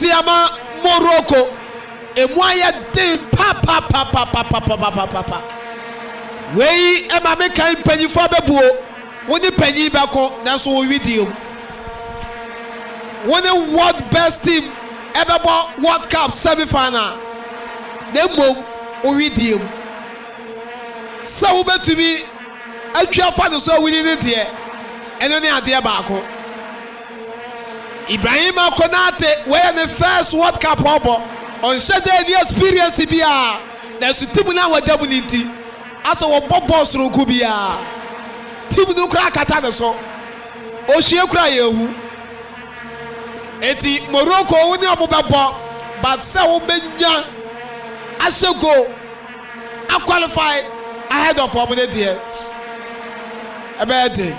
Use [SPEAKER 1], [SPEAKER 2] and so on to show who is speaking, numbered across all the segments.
[SPEAKER 1] Etiama Morocco. Emwaya din papa. Wey ema me kan panyifo bebuo. Woni panyi beko na so wo video. Woni world best team ebebo World Cup semi-final. Na mom wo video. Sa wo betumi atwa fa no so wini ne de. Eno ne ade baako. Ibrahim Konate where the first World Cup obo on shade the experience bia na so team na wadabuniti aso wo boss roku bia team no kra kata ne so o hie kra yehu eti Morocco woni omobebo but say wo benya asego a qualify ahead of omode there ebede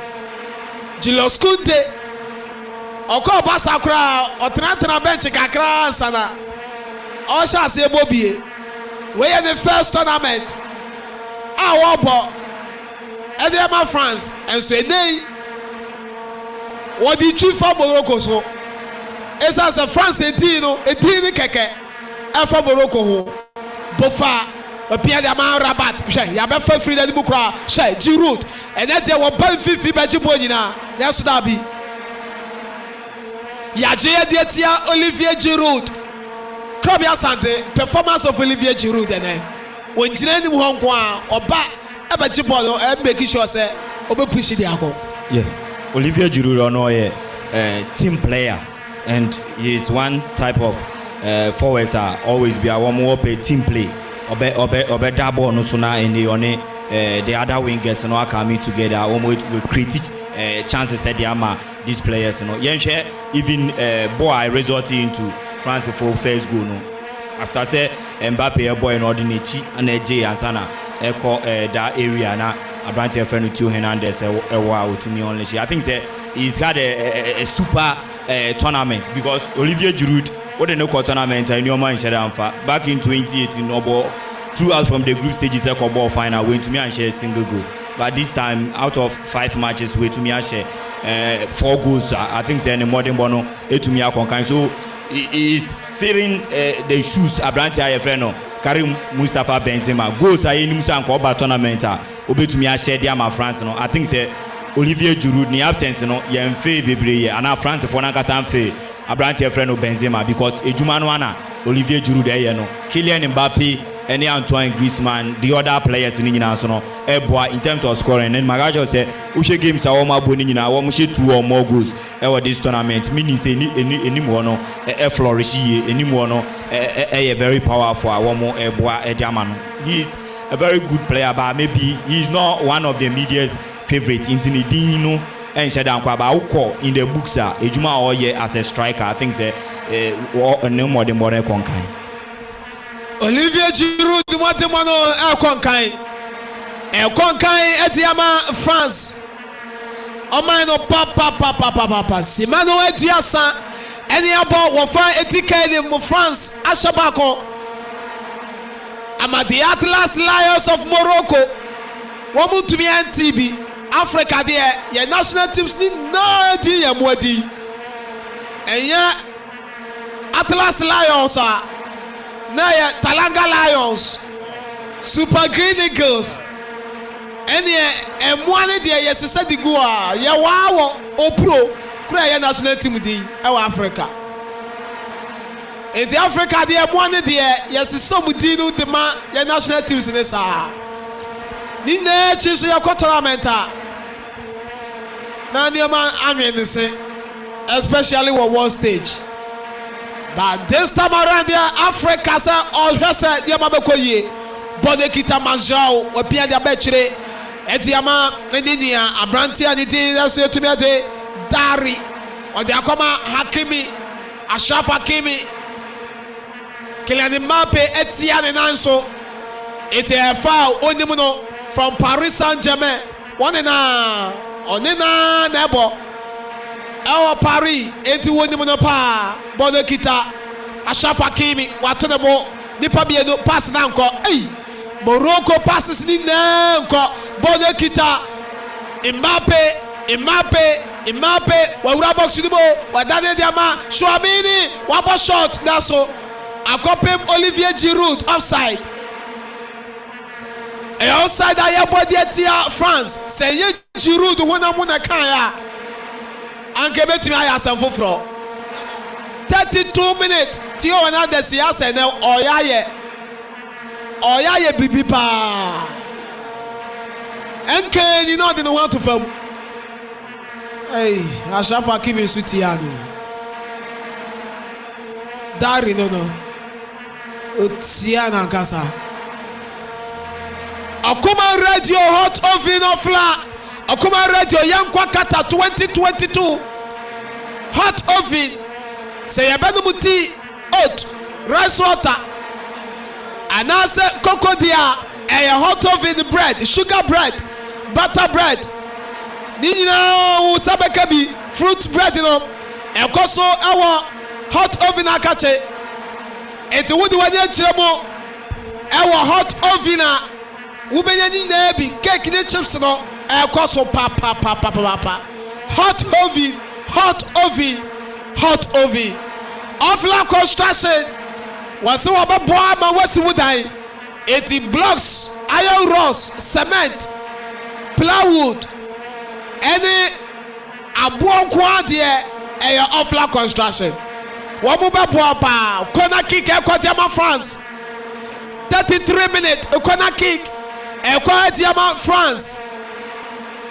[SPEAKER 1] Julius Kunte Oko basa kra otrantana bench kakra sana o sha se bobie we the first tournament wo bo Edema France and so enei what the chief for Morocco so esa se France edino keke e for Morocco ho bofa opia de man Rabat ya be fa free de bukra she Giroud and that they were ban fifi be jibo nyina na so da bi Yajea Dietia Olivier Giroud. Krabia Sante, performance of Olivier Giroud. When Jenny Hongkwa or back ever Jibolo and making sure say, over push the alcohol. Yeah,
[SPEAKER 2] Olivier Giroud or no team player, and he is one type of forwards are always be a one more team play. Obe double no sooner in the other wingers no coming together with create chances at the ama these players even boy resorting into France for first goal no after say Mbappe boy in ordinary and J and Sana echo that area na Abrante friend to Hernandez wow to me only I think say he's had a super tournament because Olivier Giroud what the no tournament in your mind back in 2018 no ball throughout from the group stages ball final went to me and share a single goal. But this time, out of 5 matches, we to me share 4 goals. I think say the modern bono to me conquer. So he is filling the shoes. Abrante Ayefreno, Karim Mustafa Benzema goals. I in Musa and Koba tournament. Obe to me share the France. No, I think say Olivier Giroud ni absence. No, ye fair bebre. And now France for na kasa fair. Abrante Ayefreno Benzema because Ejumanoana Olivier Giroud no Kylian Mbappe. Any Antoine Griezmann, the other players in National Eboa in terms of scoring. And Magajo said, Ushe games are all my bonnie in our 2 or more goals over this tournament, meaning say any more no a flourish any more no a very powerful one more Eboa Ediaman. He is a very good player, but maybe he's not one of the media's favorite in Tinidino and Shadan Kwaba in the books are Ejuma or as a striker. I think say no more than more conkai.
[SPEAKER 1] Olivier Giroud Motemano Konkai Etiama France Omano papa Simano Ediasa any about Wafa Etikade mu France Ashabako Ama the Atlas Lions of Morocco Wamu to be NTB Africa there your national teams need no idea mwadi and ya Atlas Lions are Naya Talanga Lions, Super Green Eagles, and one day yes, said the Goa, ya wow, Opro, Korea national team in Africa. In the Africa, they have one day, yes, some Dino the man, your national teams in the Sahara. Nina Chisu Yako Tournamenta. Now, the man, I mean, especially on one stage. But this time around there, Africa said, all her said, Yamabakoye, Bonekita Manjao, Opia de Betchere, Etiama, Edinia, Abranti, and it is to me a day, Dari, or the Akoma Hakimi, Ashraf Hakimi, Kylian Mbappe, Etienne and Anso, it's a foul, Onimuno, from Paris Saint-Germain, one in a, Onina Nebo. Our Paris, 81 pa, Bonekita, Ashraf Hakimi, Watonabo, Nipabiano, pass Nanko, hey, Morocco passes in Nanko, Bonekita, Mbappe, Mbappe wawura box ni mo wadane diama Chouamini wabo shot daso akopem Olivier Giroud offside. Offside aye body tia France say ye Giroud wona mo na kan ya anke betimi aya asem foforo 32 minutes ti o na de sia se na oyaye bibi pa enke ni no de no want to fam. Hey, Ashraf Hakimi Sutiano. Dari no. Utiana Kasa. Akuma Radio Hot Oven of La. Akuma Radio Yankwa Qatar 2022. Hot Oven. Say yabanu muti oat rice water. Anase cocoa dia. Hot oven bread, sugar bread, butter bread. Nina usabekabi fruit bread no ekoso ewo hot oven akache eti wudi wani achiremo ewo hot oven a wubenya nyina bi cake ne chips no ekoso pa hot oven ofla construction wase wababo ama wasi wudan eti blocks iron rods cement plywood any abuon kwade offla construction wo mo be bo pa corner kick Ekodiama France 33 minutes corner kick Ekodiama France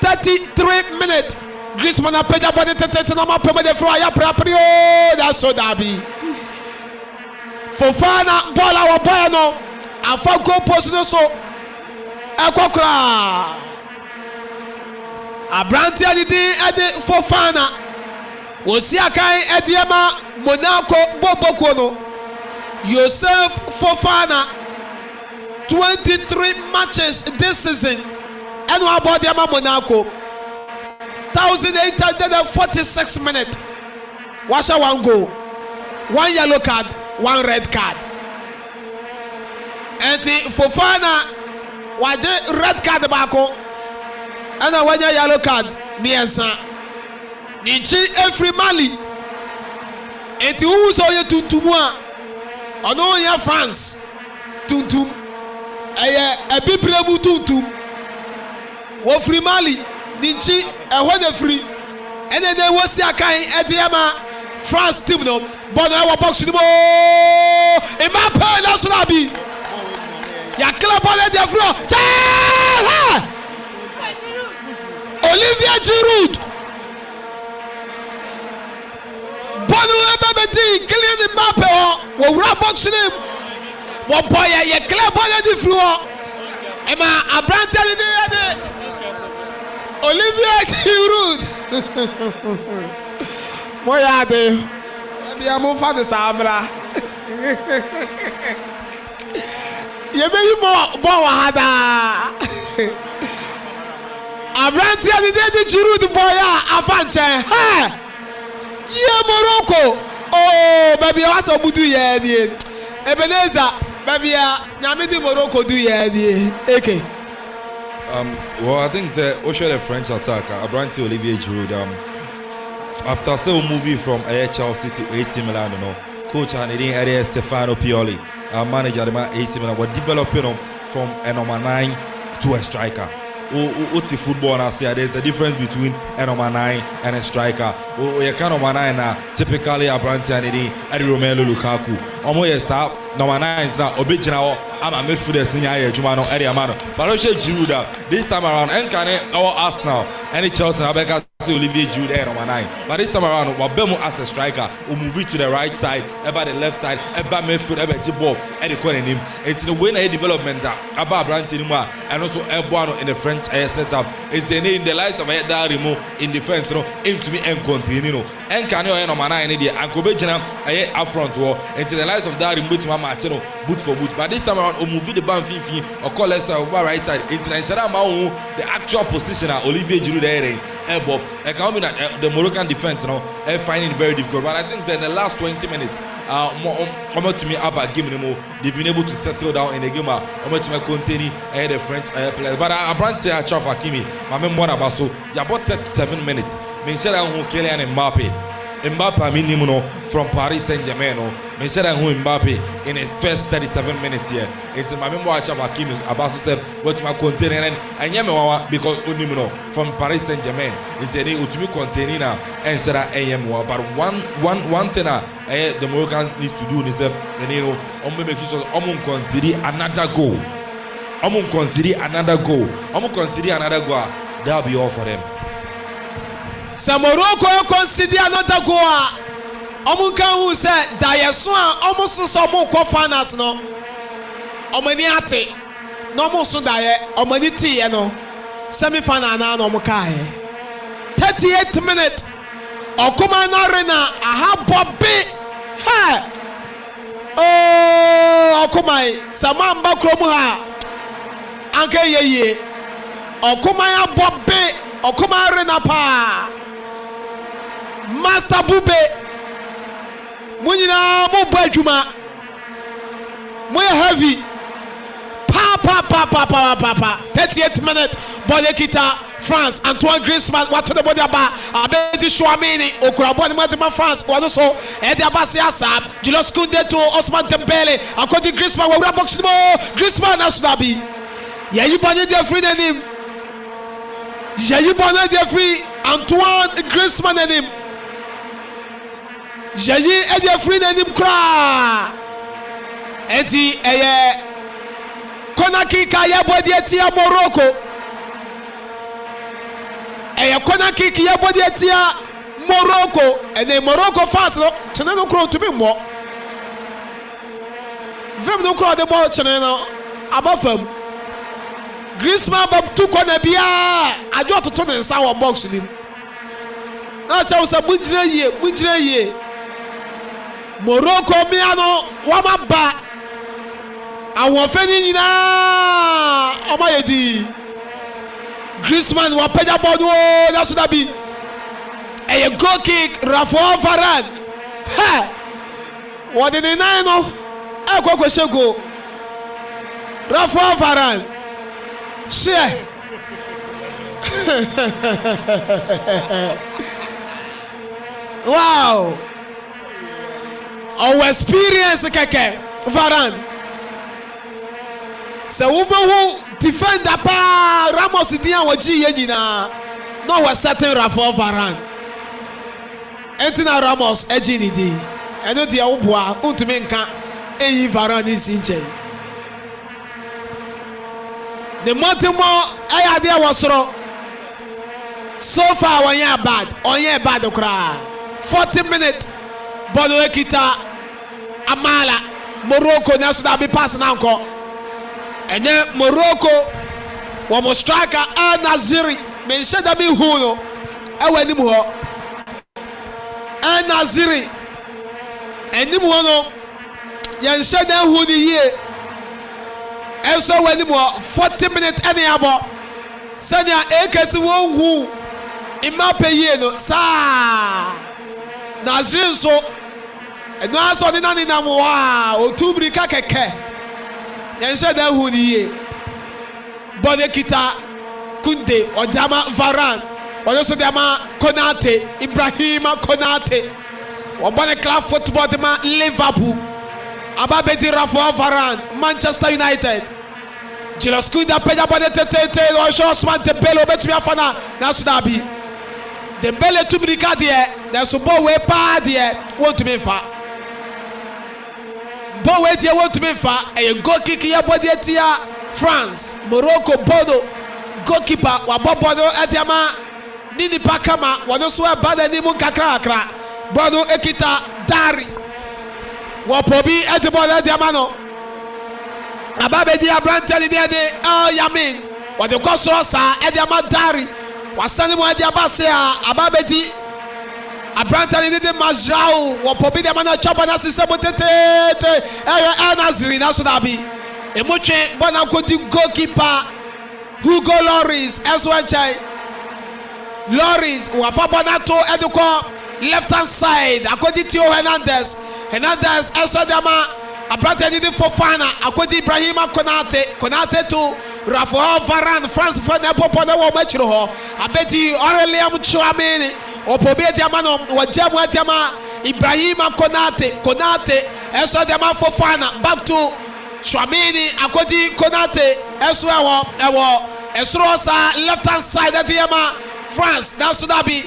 [SPEAKER 1] 33 minutes Griezmann apeja body tete na ma pema de fro ya prapri o da so dabi Fofana bola wo boy no afa goal post no so ekokra Abranti adidi ede Fofana wosi akan ediema Monaco boboko no Joseph Fofana 23 matches this season and what about the Monaco 1846 minutes. What's a one goal, one yellow card, one red card. And Fofana was a red card bako and a one yellow card miensa Nichi every Mali and who saw you to moi on all your France to a bibremu to wo free Mali Nichi and when they free and then there was a kind Ediama France team no but I was boxing the ball in my pen that's what I be ya club on the floor Olivier Giroud Bonu Ebabeti clean the map wo rap boxing him wo boy ya club on the floor Emma Abrante the Olivier Giroud Moya de Ebi amu fa de sabra Ye be yi bo wa hada Abrante the Giroud boya afanche ha Ye Morocco oh baby wa so budu ye die Ebenezer baby ya nyame di Morocco do ye die eke
[SPEAKER 3] well, I think the French attack, Abrante Olivier Giroud. After a movie from Chelsea to AC Milan, coach and Stefano Pioli, manager of AC Milan, were developing from a number 9 to a striker. What's football and I say there's a difference between a number 9 and a striker. You can number 9 typically Abrante and Romelu Lukaku. Number 9 is now original. I'm a midfielder senior Jumano area man. But I say Giroud this time around and can our Arsenal any Chelsea Abeka Olivier Giroud number 9. But this time around Wabemo as a striker will move it to the right side, about the left side, about midfield, about Jibo and the corner him. It's the way development about Abrante and also Elbono in the French setup. It's in the lights of Darimo in defense, into me and continue. And can you number 9 in and Kobejana up front war into the lights of Darimo to Mama boot for boot. But this time around or move the band Fifi or call Leicester over right side into the actual position of Olivier Giroud elbow. I can mean that the Moroccan defense finding it very difficult. But I think that in the last 20 minutes to me about game they've been able to settle down in the game to me continue the French players. But Abrante Ashraf Hakimi my memoir about so you about 37 minutes menhyɛ da ho Kylian Mbappe I mean him no from Paris Saint-Germain no menhyɛ da ho Mbappe in his first 37 minutes here into my member watch of Hakim Abasu said what my contain and yamawa because onim no from Paris Saint-Germain it's any utumi containing na and said ayamwa but one thing the Moroccans need to do is that you know make sure consider another goal consider another goal that'll be all for them.
[SPEAKER 1] Sa Morocco consider another goal. Can who said Diasua almost so more finals no. Omaniate no more so die omaniti no semi final na no mukai 38 minutes Okuma Arena aha Bobby ha oh Okuma Samamba Kromu ha anke yeye Okuma ya Bobby Okuma Arena pa Master Bube Munyina mo badwuma mo heavy pa 38 minutes ball kita France Antoine Griezmann what to the body aba abedi Chouameni okura ball ma France wano so e de aba se asab Jules Koundé to Ousmane Dembele akodi Griezmann we wura box mo Griezmann asudabi yayi bani de free nanim yayi bani de free Antoine Griezmann nanim yayi e de free nanim kra enti eye corner kick ya body etia Morocco corner kick ya body etia Morocco and Morocco fast no chene no kro to be mo vem no kro the ball chene no abafam Griezmann bab tu corner bia ajo to ne nsa wo box nim na cha usa bujire ye Morocco miano wa maba àwọn fẹ́ni nyinaa ọmọ yẹ di Griezmann wọ́n pẹ́jà bọ́ọ̀dù ó lásù dàbí ẹ̀yẹ goal kick Raphael Varane ha wọ́n di ní náà nù ẹ̀ kọ́kọ́ ṣe go Raphael Varane ṣe wow our experience kẹ̀kẹ́ Varane. Se wo defender pa Ramos din a woji ye nyina no was certain Raphael Varane entina Ramos eji ni di eno dia wo boa untumi nka eyi Varane sinche the montemo ayade a wasoro so far onye bad okra 40 minutes ball ekita Amala Morocco na so da be pass na nko and then Morocco was striker Al Naziri mentioned that me who no ewe ho Al Naziri and nim ho no yan said that who the year and so when 40 minutes any abo sanya ekesi won hu Mbappe ye no sa Naziri so and no aso ni nani na mo wa otubri ka keke yan said that who the year bode kita Koundé Odama Varane also dama Konate Ibrahima Konate obane club football dama Liverpool ababedi Raphael Varane Manchester United Jules Koundé peja bode tete Ousmane Dembele obetumi afana na sudabi Dembele tumrika de na so ball we pa de want to me fa ball we de want to me fa e goal kick ya bode tia France Morocco Bodo goalkeeper wabobodo etiama nini pakama wanoso abada ni mu kakra bodo ekita Dari wapobi etibodo etiama no ababedi abrante ni de Yamin wade kosoro sa etiama Dari wasani mu etiaba se ababedi abrante ni de Majrao wapobi de mana chapa na sisebo tete Nazri na so dabi emotwe bona kodi goalkeeper Hugo Lloris Eswanchai Lloris wafa bona to eduko left hand side akodi Theo Hernandez Esodama abrante di Fofana akodi Ibrahima Konate to Raphael Varane France for na popo na wo machiro ho abeti Aurelien Chouameni opobi de ama no wajamu de ama Ibrahima Konate eso de ama Fofana back to Chouameni akodi Konate eso ewo esro sa left hand side de ama France now so that be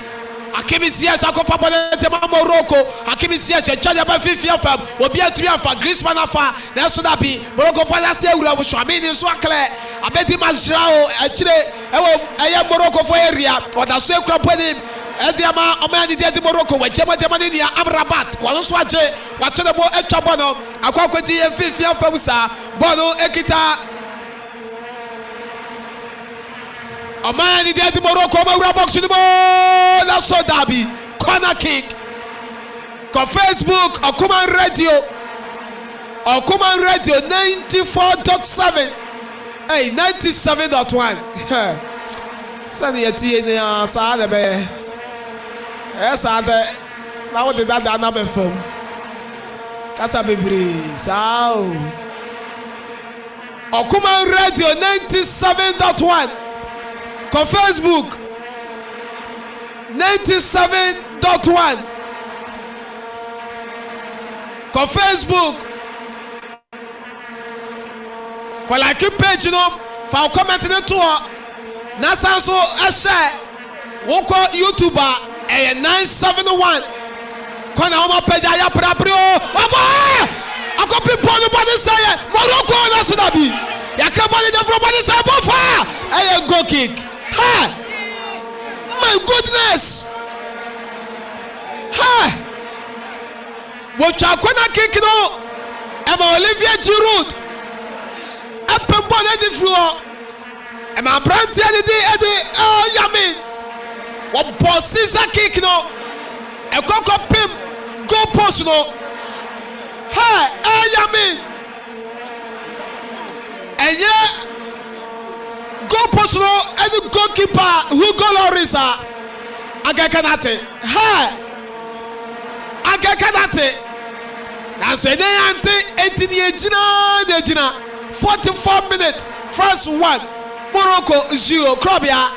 [SPEAKER 1] Hakimi Ziyech akofa bɔne tema Morocco Hakimi Ziyech charge ba Fifa fam obi atumi afa Griezmann afa na so that be Morocco fa se awura wo Chouameni so akle abedi Mazrao akire ewo eye Morocco fo area oda so ekura pɔne ediama omani de Morocco we jema de mani nia Amrabat wo so age wato de bo etwa bɔno akwakwati Fifa fam sa bɔno ekita Omani de Morocco ma box ni bo na so dabi corner kick ko Facebook Okuman Radio 94.7 hey 97.1 sani yeti ni sa de be esa de na wo de dada na be fam kasa bebre sa Okuman Radio 97.1 on Facebook 97.1 on Facebook ko like page no fa comment ne to na sanso a share wo ko YouTuber 971 ko na o page aya praprio obo akopi ponu body say Morocco na so da bi yakabani de from body say bofa aye go kick. Ha! My goodness! Ha! What you gonna kick no? Emma Olivier Giroud. Up and ball on the floor. Emma Brandt Eddie. Oh, Yamin. What boss is a kick no? A cock pim. Go post no. Ha! Oh, Yamin. And yeah. Go post no and goalkeeper Hugo Lloris agakanate ha agakanate na so ene ante entini ejina 44 minutes first 1 Morocco 0 Krobia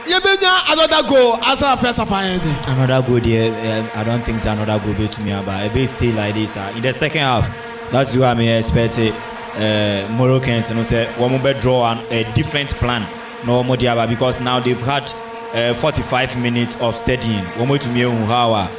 [SPEAKER 1] yebenya another goal as a first appointment
[SPEAKER 2] another goal there I don't think so another goal be to me about a bit still like this in the second half that's what I expected. Moroccans, you know, say one more draw a different plan. No more diaba because now they've had 45 minutes of studying. One more to me how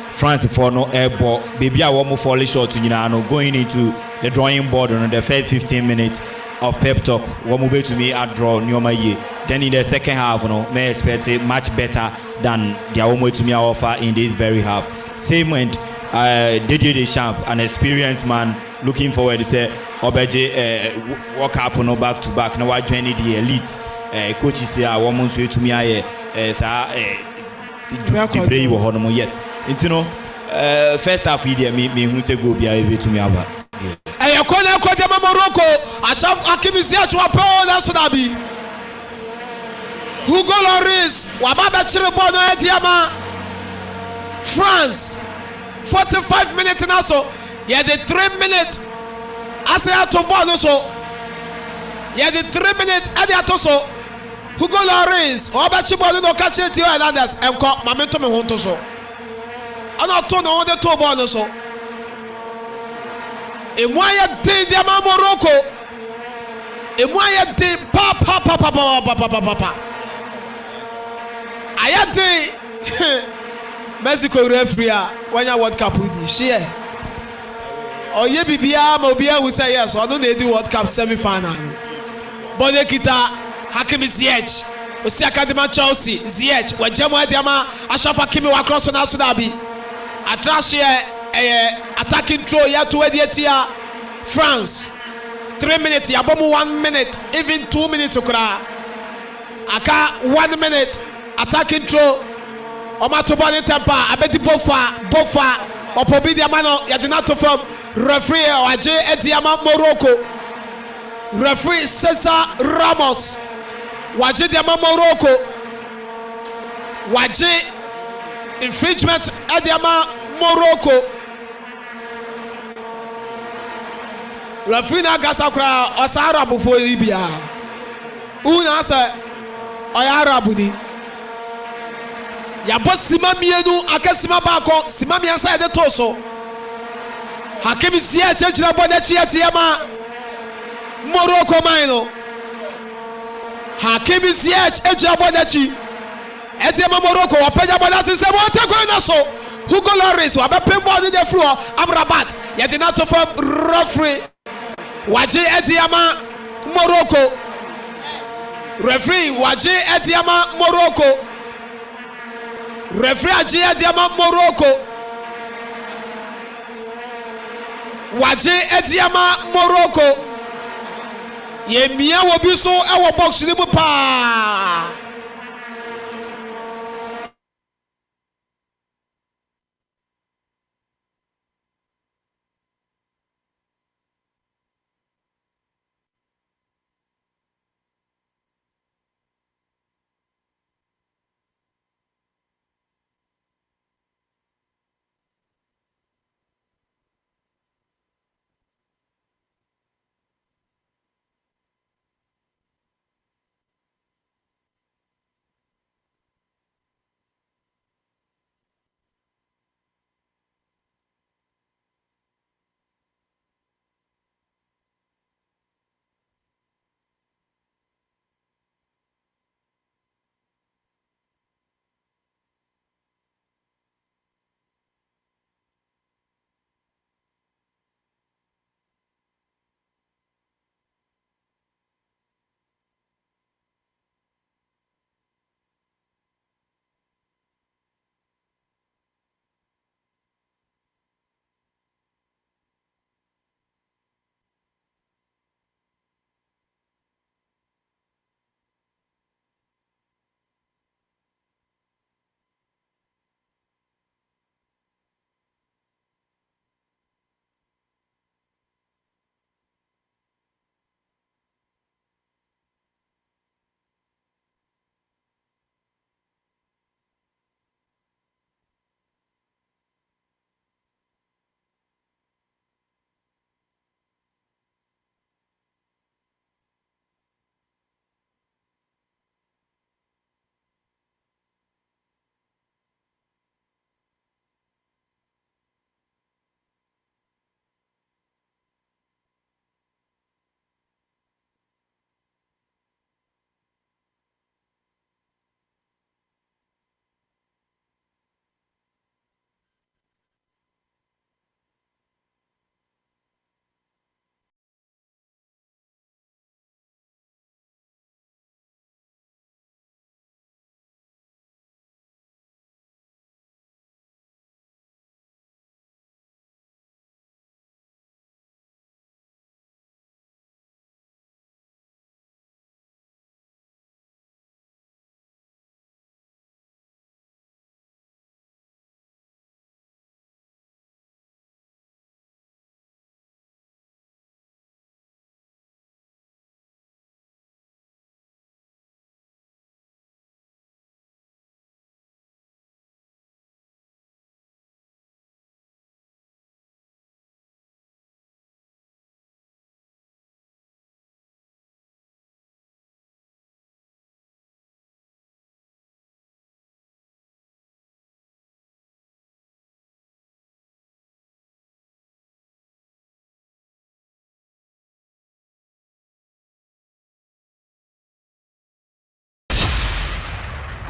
[SPEAKER 2] France for no air ball. Baby, I want more fall short. You know, going into the drawing board on the first 15 minutes of pep talk. One more to me at draw Nyoma ye. Then in the second half, you know, may expect it much better than the one more to me offer in this very half. Same went Didier Deschamps, an experienced man. Looking forward to say Obeje walk up no back to back. Now I join the elite coaches say I want to to me I play you honomo yes. You know first half video me who say go be able to me about.
[SPEAKER 1] Eh yakona ko de Morocco Asaf Hakimi Ziyech wa pe na so da bi. Hugo Lloris wa ba be chire ball no ediama France 45 minutes now so yeah, the 3 minutes. I say to ball also. Yeah, the 3 minutes. I did also. Hugo Lloris. Obachi ball no catch it to and others. And call momentum and honto so. I not turn on the two ball also. In why a day the Morocco. In why a day papa. I had day. Mexico referee. When you World Cup with you, share. Oh yeah, Bibia, Mobia will say yes. I don't need the World Cup semi-final. Bode kita Hakimi Ziyech. Osi Academy Chelsea Ziyech. Wajemo Ediama Ashraf Hakimi wa cross on Asudabi. Atrash attacking throw ya to Edietia France. 3 minutes. Yabomu 1 minute. Even 2 minutes okra. Aka 1 minute. Attacking throw. Omatobani tempa. Abedi bofa. Opobi diamano yadinato from referee Waje Ediama Morocco. Referee Cesar Ramos. Waje Ediama Morocco. Waje infringement Ediama Morocco. Referee na gasa kura osa Arabu fo Libya. Una sa oya Arabu ni. Yabo sima mienu aka sima baako sima miansa yɛde to so. Hakim Ziyech gyina bɔ n'akyi atie ma Morocco man no. Hakim Ziyech gyina bɔ n'akyi atie ma Morocco wɔpɛgya bɔ n'ase sɛ wɔte kwan na so. Hugo Lloris wabɛpem bɔ de furu Amrabat yɛde na to fam referee wagye atie ma Morocco. Referee wagye atie ma Morocco. Referee agye atie ma Morocco. Wagye Ediama Morocco. Yemia wo bi so e wo box ni mu pa.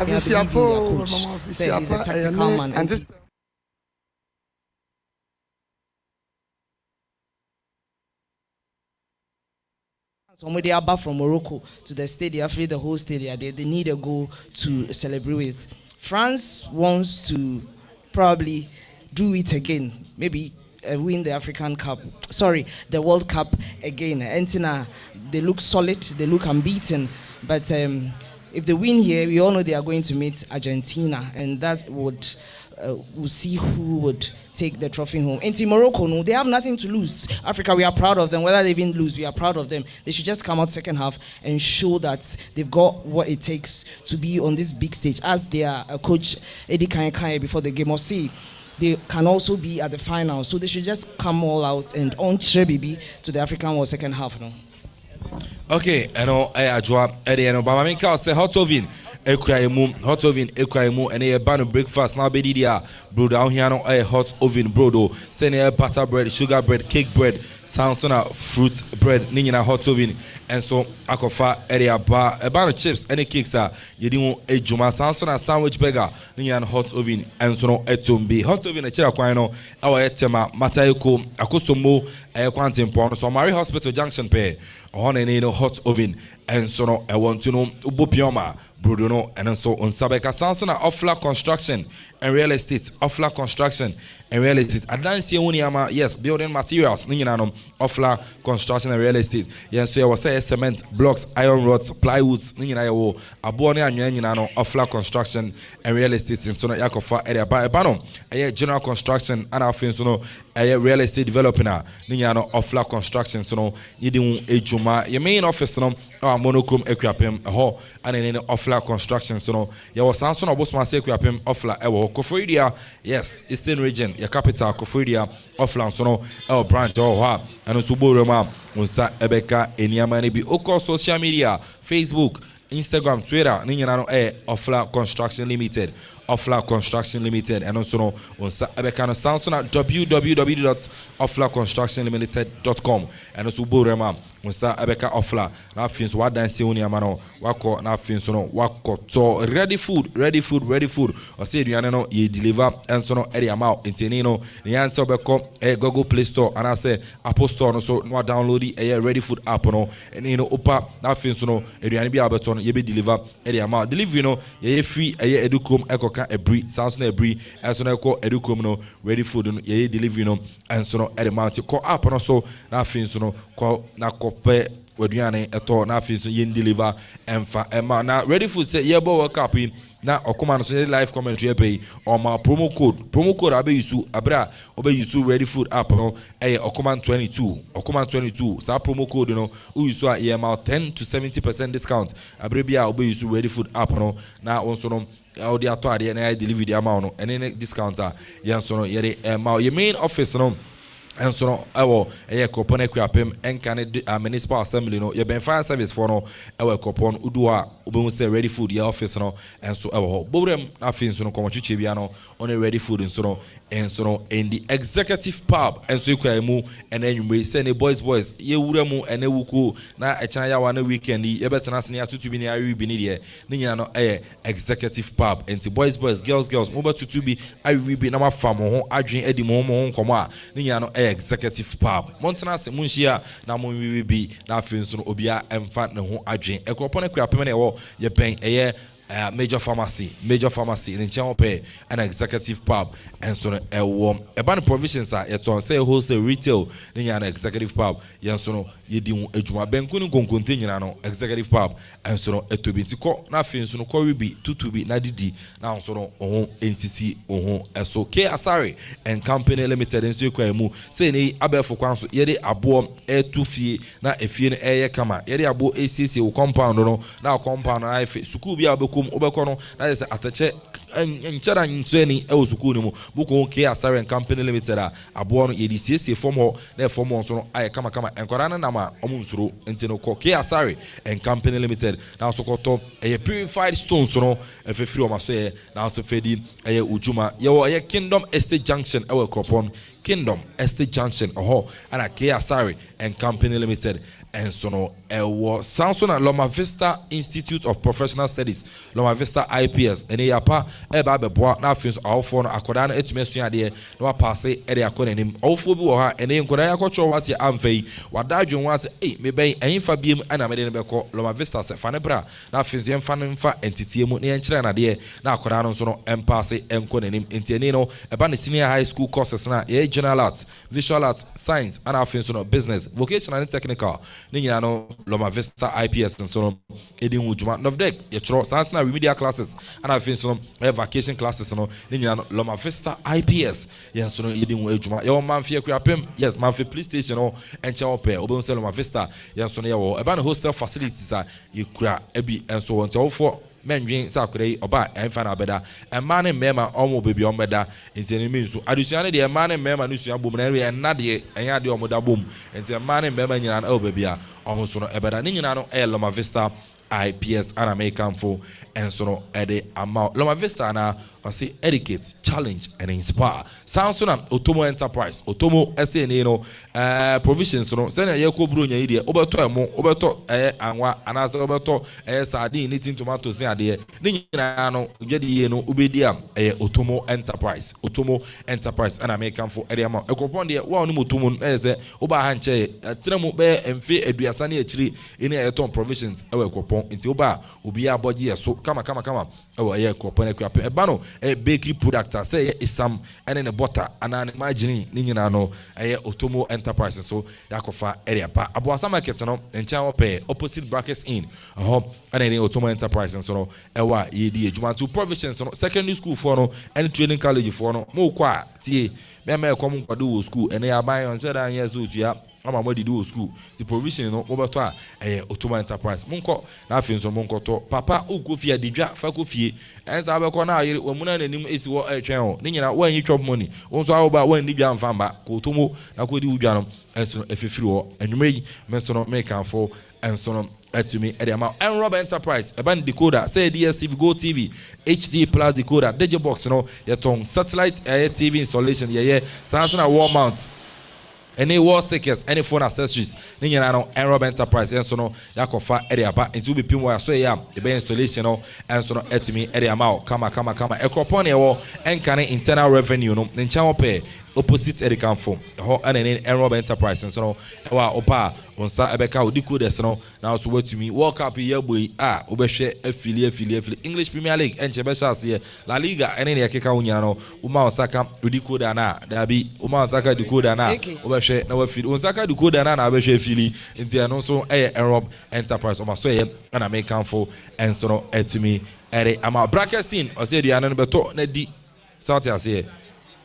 [SPEAKER 4] Abusiapo,
[SPEAKER 5] Say he's a tactical man.
[SPEAKER 4] and this.
[SPEAKER 5] Somebody are back from Morocco to the stadium, after the whole stadium, they need a goal to celebrate with. France wants to probably do it again, maybe win the African Cup, the World Cup again. Entina, they look solid, they look unbeaten, but if they win here, we all know they are going to meet Argentina, and that would we'll see who would take the trophy home. And in Morocco, no, they have nothing to lose. Africa, we are proud of them. Whether they even lose, we are proud of them. They should just come out second half and show that they've got what it takes to be on this big stage. As their coach Eddie Kanye before the game, or see, they can also be at the final. So they should just come all out and on Trebibi to the African World second half. No.
[SPEAKER 3] Okay, I know I adjoa Eddie and Obama Minka say hot ovin ekura emu hot oven ekura emu ene ye ban breakfast na be dia bro down here no hot oven bro do send ye butter bread sugar bread cake bread sansona fruit bread ni nyina hot oven enso akofa area bar no chips any cakes a yedi ho ejuma sansona sandwich burger ni nyina hot oven enso no etombi hot oven e kira kwan no awa etema matayiko akosomo kwantempo no so Mary Hospital Junction pe on no hot oven enso no e want to no ubopioma brodo no and so on sabeka sansona offla construction and real estate offla construction and real estate adansi uniama yes building materials ni nyina no offla construction and real estate yes so you say cement blocks iron rods plywoods ni nyina yo abo ne anwea nyina no offla construction and real estate so no yakofa area ba no general construction and afin so no real estate developer ni nyina no offla construction so no yidi hu ejuma your main office no monochrome equipem ho and no offla construction so no ya was sanso no boss man say equipem offla ewo Koforidua yes Eastern region your capital Koforidua offla so no el branch ha and so boroma unsa ebeka eniama ne bi oko social media Facebook Instagram Twitter ni nyina no offla construction limited offla construction limited and also no unsa ebeka no sanso na www.offlaconstructionlimited.com and also boroma unsa ebeka offla na fins wa dance oni amano wako na fins no wako to ready food o say aduane no ye deliver enso no area ma entini no ni answer obeko Google Play Store and I say Apple Store no so no download ready food app no and no opa na fins no aduane bi abeto no ye be deliver area ma delivery no ye free educom ekoka ebri sounds na ebri enso no eko educom no ready food no ye delivery no enso no area ma ko app no so na fins no ko na pe waduane eto na afi so yen deliver emfa ema na ready food say yebo work up na okoma no so live commentary pay or ma promo code abe yusu abra obe yusu ready food app no okoma 22 sa promo code no u yusu a ye ma 10 to 70% discount abre bia obe yusu ready food app no na onso no audi ato ade na deliver the amount no ene discount a yan so no ye ma your main office no and so no ewo kopon equipem enkane municipal assembly no ye ben fire service for no ewo kopon uduwa obe say ready food your office no and so ewo bobrem afin so no komochiche bia no on ready food so no in the executive pub and so ikura mu and enwumre say ne boys ye wura mu ene wuku na echan ya wa na weekend ye betena se ne atutu bi ne ari bi ne de ne nyina no executive pub and boys girls mo batutu bi ari bi na ma fam ho adwen edi mo nkomo a ne nyina no executive pub montana se munhia na monwiwi bi na afin so no obia emfa ne ho adwen ekropon ekwapem na ewo ye pen major pharmacy in Chaope an executive pub and so a ban provisions are yet on say wholesale retail in an executive pub yansono yedi ejuma benkunu konkontin no executive pub and so eto ko na afin so no koribi tutubi na didi na so no ohun NCC ohun eso K Asari and company limited en so kwemu say ni abefo kwanso yede abo etufie na efie no kama yede abo ACC compound no na compound na efe suku bi abeko obekono na say atache nchara ntseni suku ni mu buko K Asari and company limited abo no yede CC form ho na form so no kama enkora na ma omunsuro entino ko K Asari and company limited na so koto purified stones no efefiri o maso na so fedi ujuma ye Kingdom Estate Junction Kropon Kingdom Estate Junction and K Asari and company limited and so no Samson and Loma Vista Institute of Professional Studies Loma Vista IPS and yapa eba beboa na afins awfo no akoda na etumesua de na passe ere akona nim awfo bi wo ha ene nkoda yakotwo wase amfei wadadwen wase me ben enfa biem ana me de ne beko Loma Vista se fa ne bra na afins yemfa ne mfa entity mu ne enkyere na de na akoda no so no empasse enkona nim entieni no eba ne senior high school courses na general arts visual arts science and afins no business vocational and technical ni nyina no Loma Vista IPS so no edin hujuma novdek ye tro science na remedial classes and afins no vacation classes no ni nyina no Loma Vista IPS yes so no edin hujuma ye man fie kwapem yes man fie police station no enche ope obon se Loma Vista yes so no ye wo eba no hostel facilities a ye kura ebi enso won tawfo menwen sakurei oba enfa na beda emma ne mema omo bebi ombeda ntene minsu adusuane de emma ne mema nusu abom na we enna de enya de omoda bom ntene emma ne mema nyina na obebi a omo so no ebeda ne nyina no Loma Vista IPS and American for and so no ede amount Loma Vista na I say educate, challenge and inspire. Sounds na Otomo Enterprise, Otomo SNA no provisions no send ye ko bro nya ide obeto emo obeto anwa anase obeto sardine knitting tomatoes ne ade ne nyina no gede ye no ubedi am Otomo Enterprise, Otomo Enterprise and American for ede amount ekopon de wa no Otomo se oba ha nche tenemu be emfe aduasa ne akiri ene eton provisions ewe ekopon nti oba obi aboje yeso kama ewe ekopon ekwa eba no a bakery product say isam and then a butter and an imagine nina no Otomo Enterprise so yakofa area pa abuasa market no encha pay opposite brackets in and then Otomo Enterprise and so no ewa yedi ejuma to provisions no secondary school for no and training college for no mo kwa tie me come kwado school and ya buy on said an years old ya ama mo do school the provision no mo beto a Otomo Enterprise monko na afin so monko to papa ukofia didwa fa kofie enza abeko na ayire omuna nanim esi wo etwen ho ni nyina wan yi chop money wonso awoba wan ni bia mfa mba ko Otomo na ko di udwa no enso efefiri ho enwumre menso no make am for enso no etumi edema Enrob Enterprise eban decoder say DSTV Go TV HD plus decoder digibox no yeton satellite TV installation ye Samsung wall mount any wall stickers, any phone accessories, ninyana no Enrob Enterprise, and so no yakofa area ba into be pin so ya the installation no and so no etimi area ma kama ekropon e wo enkane internal revenue no ncha pay opposite Erican form ho and Enrob Enterprise and so no wa opa onsa ebeka odicoders no now so what to me world cup year boy obehwe affiliate English Premier League and chebesha here La Liga and any akeka unya no uma osaka odicoder na dabi uma osaka decoder na obehwe na wafili osaka decoder na obehwe affili nti no so Enrob Enterprise oma so and American for and so no etimi ere ama bracket scene o say dia no beto na di south ase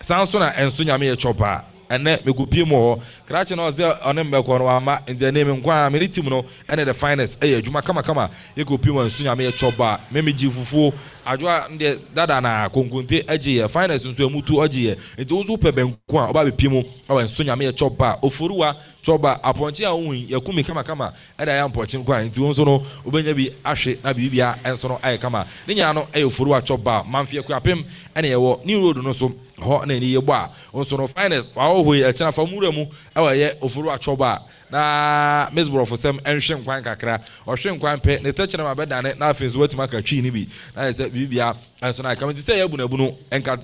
[SPEAKER 3] Sansona enso nyame ye chopa ene megupie mo krache no ze onem mekọ no ama nze name nkwa me team no ene the finest adwuma kama ye kopie mo enso nyame ye chopa memiji fufuo adwa nde dada na konkonte agiye finest nso emutu agiye nti ozu pe benko a oba bepie mo awa enso nyame ye chopa oforuwa chopa aponche a ohun yakumi kama eda ya mpoche nkwa nti wonso no obenya bi ahwe na bibia enso no aye kama ninya no oforuwa chopa manfie kwa pem ene ye wo ni road no so ho na ni ye bo a wonso no finest wa ho ye chana famura mu awa ye oforuwa chopa na mesbro for sem enhwe nkwan kakra ohwe nkwan pe ne tachena mabeda ne na afenzo watima ka twi ni bi na se bibia enso na kamati se ya bunabuno enka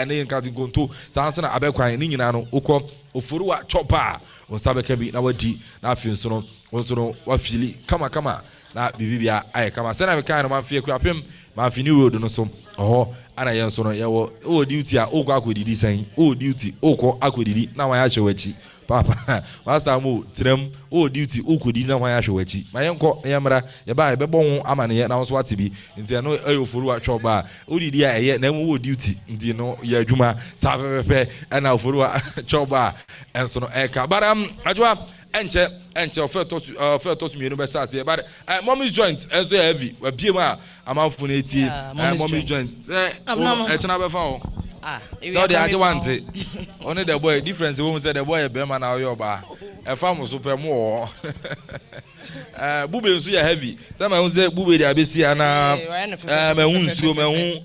[SPEAKER 3] ne enka tinkonto sanso na abekwan ni nyina no ukọ oforuwa chopa onsabeka bi na wadi na afenzo no wonso no wafili kama na bibia aye kama se na me kan no manfie kwapem manfi ni road no so oho ana yenso no yewo o duty a okọ akodidi san o duty okọ akodidi na wan ya hwewachi papa master mo trem o duty okodi na wan ya hwewachi mayenko yemra ye ba bebo ho amane ye na so atibi nti no ayoforu atwo ba odidi a eye na mo o duty nti no ya adwuma sa pepe na oforu atwo ba enso no eka baram adwa enche ofertos mienu be sase but mommy's joint enso heavy we bie ma amanfo na etie mommy's joint e chena be fa o so they are want it only the boy difference we say the boy be man na yo ba e fa mo super mo bube nso ya heavy say ma say bube dey abesi ana me hu nsuo me hu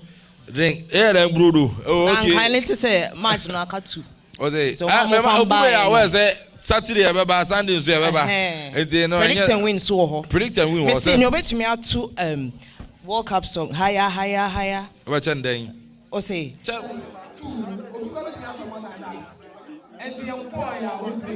[SPEAKER 3] drink dem brodo okay
[SPEAKER 5] and kindly to say match no akatu
[SPEAKER 3] o say bube ya we say Saturday ebeba Sunday nso ebeba enti no
[SPEAKER 5] predict and win so ho
[SPEAKER 3] predict and win
[SPEAKER 5] was say no betimi ato World Cup song higher
[SPEAKER 3] we chen den
[SPEAKER 5] o say
[SPEAKER 1] enti young boy ya want to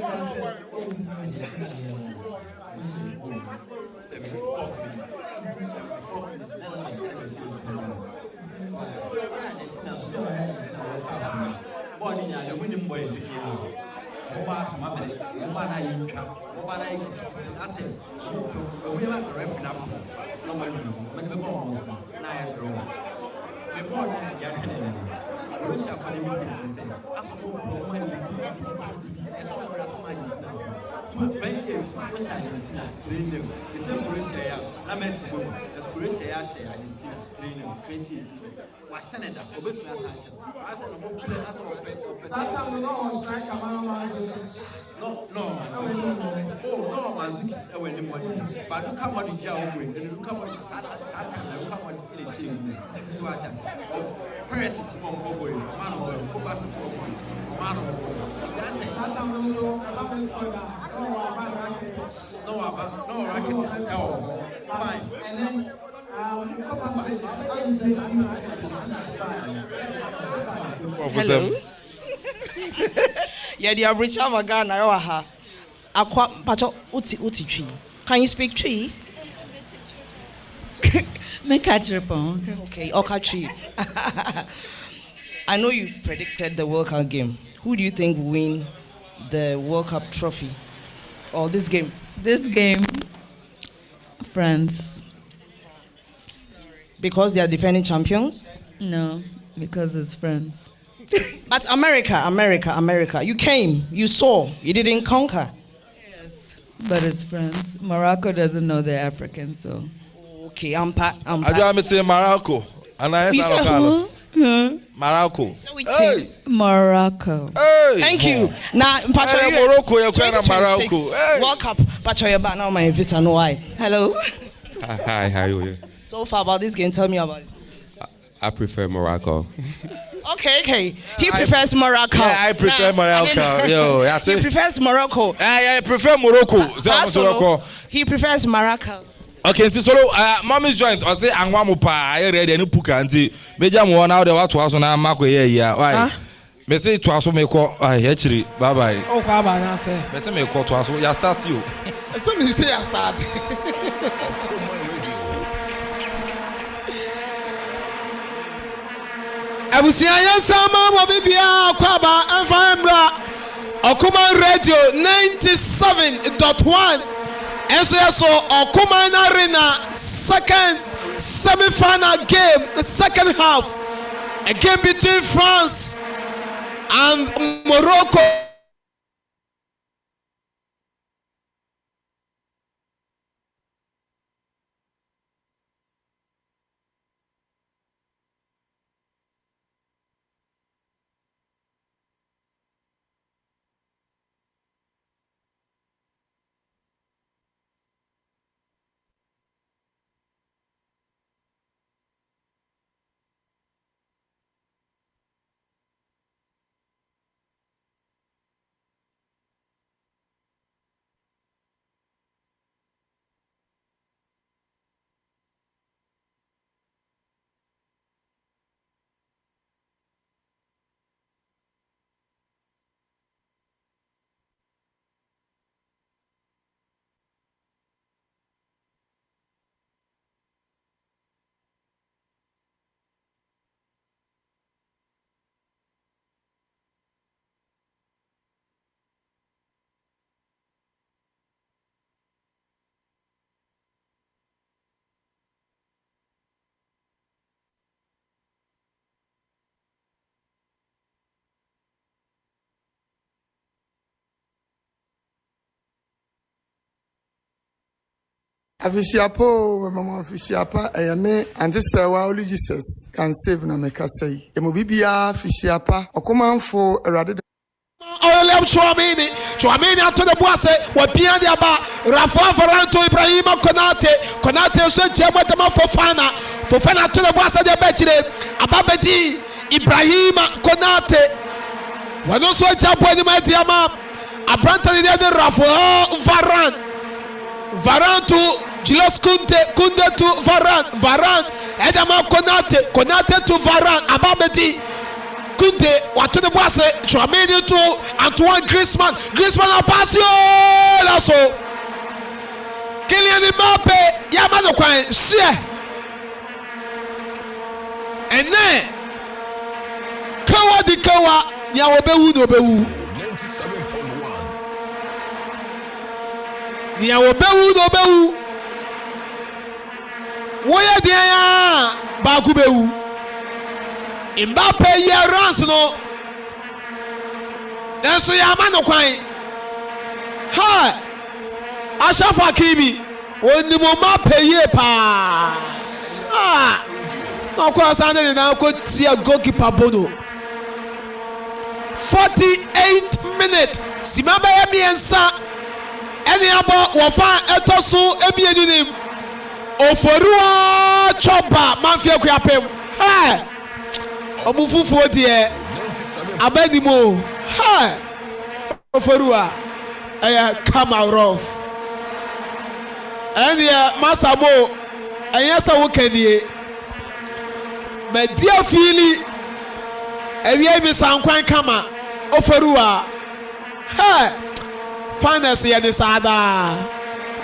[SPEAKER 4] Croatia share Argentina training 2018. Was Senegal over to us. As a play as a that time no strike no. Oh no, man, when the money. But look how much you are with, and look how much look how much they see. So I just press it on boy, man of go back to man of that time no racket. Oh, fine. And then
[SPEAKER 5] hello. Yeah, the average of a gun. Aqua pacho uti tree. Can you speak tree?
[SPEAKER 6] Me catch repon.
[SPEAKER 5] Okay, Oka tree. I know you've predicted the World Cup game. Who do you think will win the World Cup trophy or this game?
[SPEAKER 6] This game, France.
[SPEAKER 5] Because they are defending champions?
[SPEAKER 6] No, because it's France.
[SPEAKER 5] But America. You came, you saw, you didn't conquer.
[SPEAKER 6] Yes, but it's France. Morocco doesn't know they're African, so.
[SPEAKER 5] Okay, Ampa.
[SPEAKER 3] I do say Morocco. And I
[SPEAKER 5] You said who?
[SPEAKER 3] Morocco.
[SPEAKER 5] So we
[SPEAKER 3] Hey.
[SPEAKER 6] Morocco.
[SPEAKER 3] Hey.
[SPEAKER 5] Thank you. Now, Pacho,
[SPEAKER 3] Hey, Morocco, you're
[SPEAKER 5] 2026
[SPEAKER 3] Morocco. Hey.
[SPEAKER 5] World Cup. Pacho, you're back now. My visa, no why. Hello.
[SPEAKER 7] Hi, how are you?
[SPEAKER 5] So far about this game, tell me about it.
[SPEAKER 7] I prefer Morocco.
[SPEAKER 5] Okay. He prefers Morocco.
[SPEAKER 3] Yeah, I prefer Morocco. Yo, that's
[SPEAKER 5] he
[SPEAKER 3] it.
[SPEAKER 5] prefers Morocco.
[SPEAKER 3] I prefer Morocco. So Morocco.
[SPEAKER 5] He prefers Morocco.
[SPEAKER 3] Okay, so mommy's joint. I say I'm one pa. I ready any puka anti. Meja mo now the what was on a mark yeah. Why? Me say to aso me call. Actually, bye bye.
[SPEAKER 1] Oh, Baba, now say.
[SPEAKER 3] Me say me call to aso. Ya start you.
[SPEAKER 1] As soon as you say I start. Abusia Yansama Wabibia Kwaba Environment Okuma Radio 97.1 and so Okuma Arena second semi-final game, the second half, a game between France and Morocco.
[SPEAKER 8] Afishiapo, Mama Fishiapa, Ayame, and this only Jesus can save Namekasei. Emobibia, Fishiapa, or command for a rather.
[SPEAKER 1] Olem Chouamini to the Boise, what Pian Yaba, Rafa Faranto, Ibrahima Konate, so Jamatama Fofana to the Boise de Betchide, Ababedi, Ibrahima Konate, when also Japo in my Diama, Abranta de Rafa Varan to Gilos Kunde to Varan, Edama Konate to Varan, Ababedi. Kunde, what to the boss, Chouameni to Antoine Griezmann a passio, lasso. Kylian Mbappe, Yamano Kwan, share. And then, Kawa di Kawa, Yawobewu no Bewu. 97.1. Yawobewu no Bewu. Woya Diaya, Bakubewu. Mbappe ye runs no. Then so Yamano Kwan. Ha! Ashafa Kimi. Oni mo Mbappe ye pa. No cross and now go to goalkeeper Bono. 48 minutes. Simaba Emiensa. Any about Wafa Etosu Ebienim. Oforua Choba Mafia Kuyapem. Hey! Omufufu dear. Abedimo. Hey! Oforua. Kamarov. And Masamo. And yes, I will can my dear Philly. And we have some quite kama. Oforua. Hey! Finance here this other.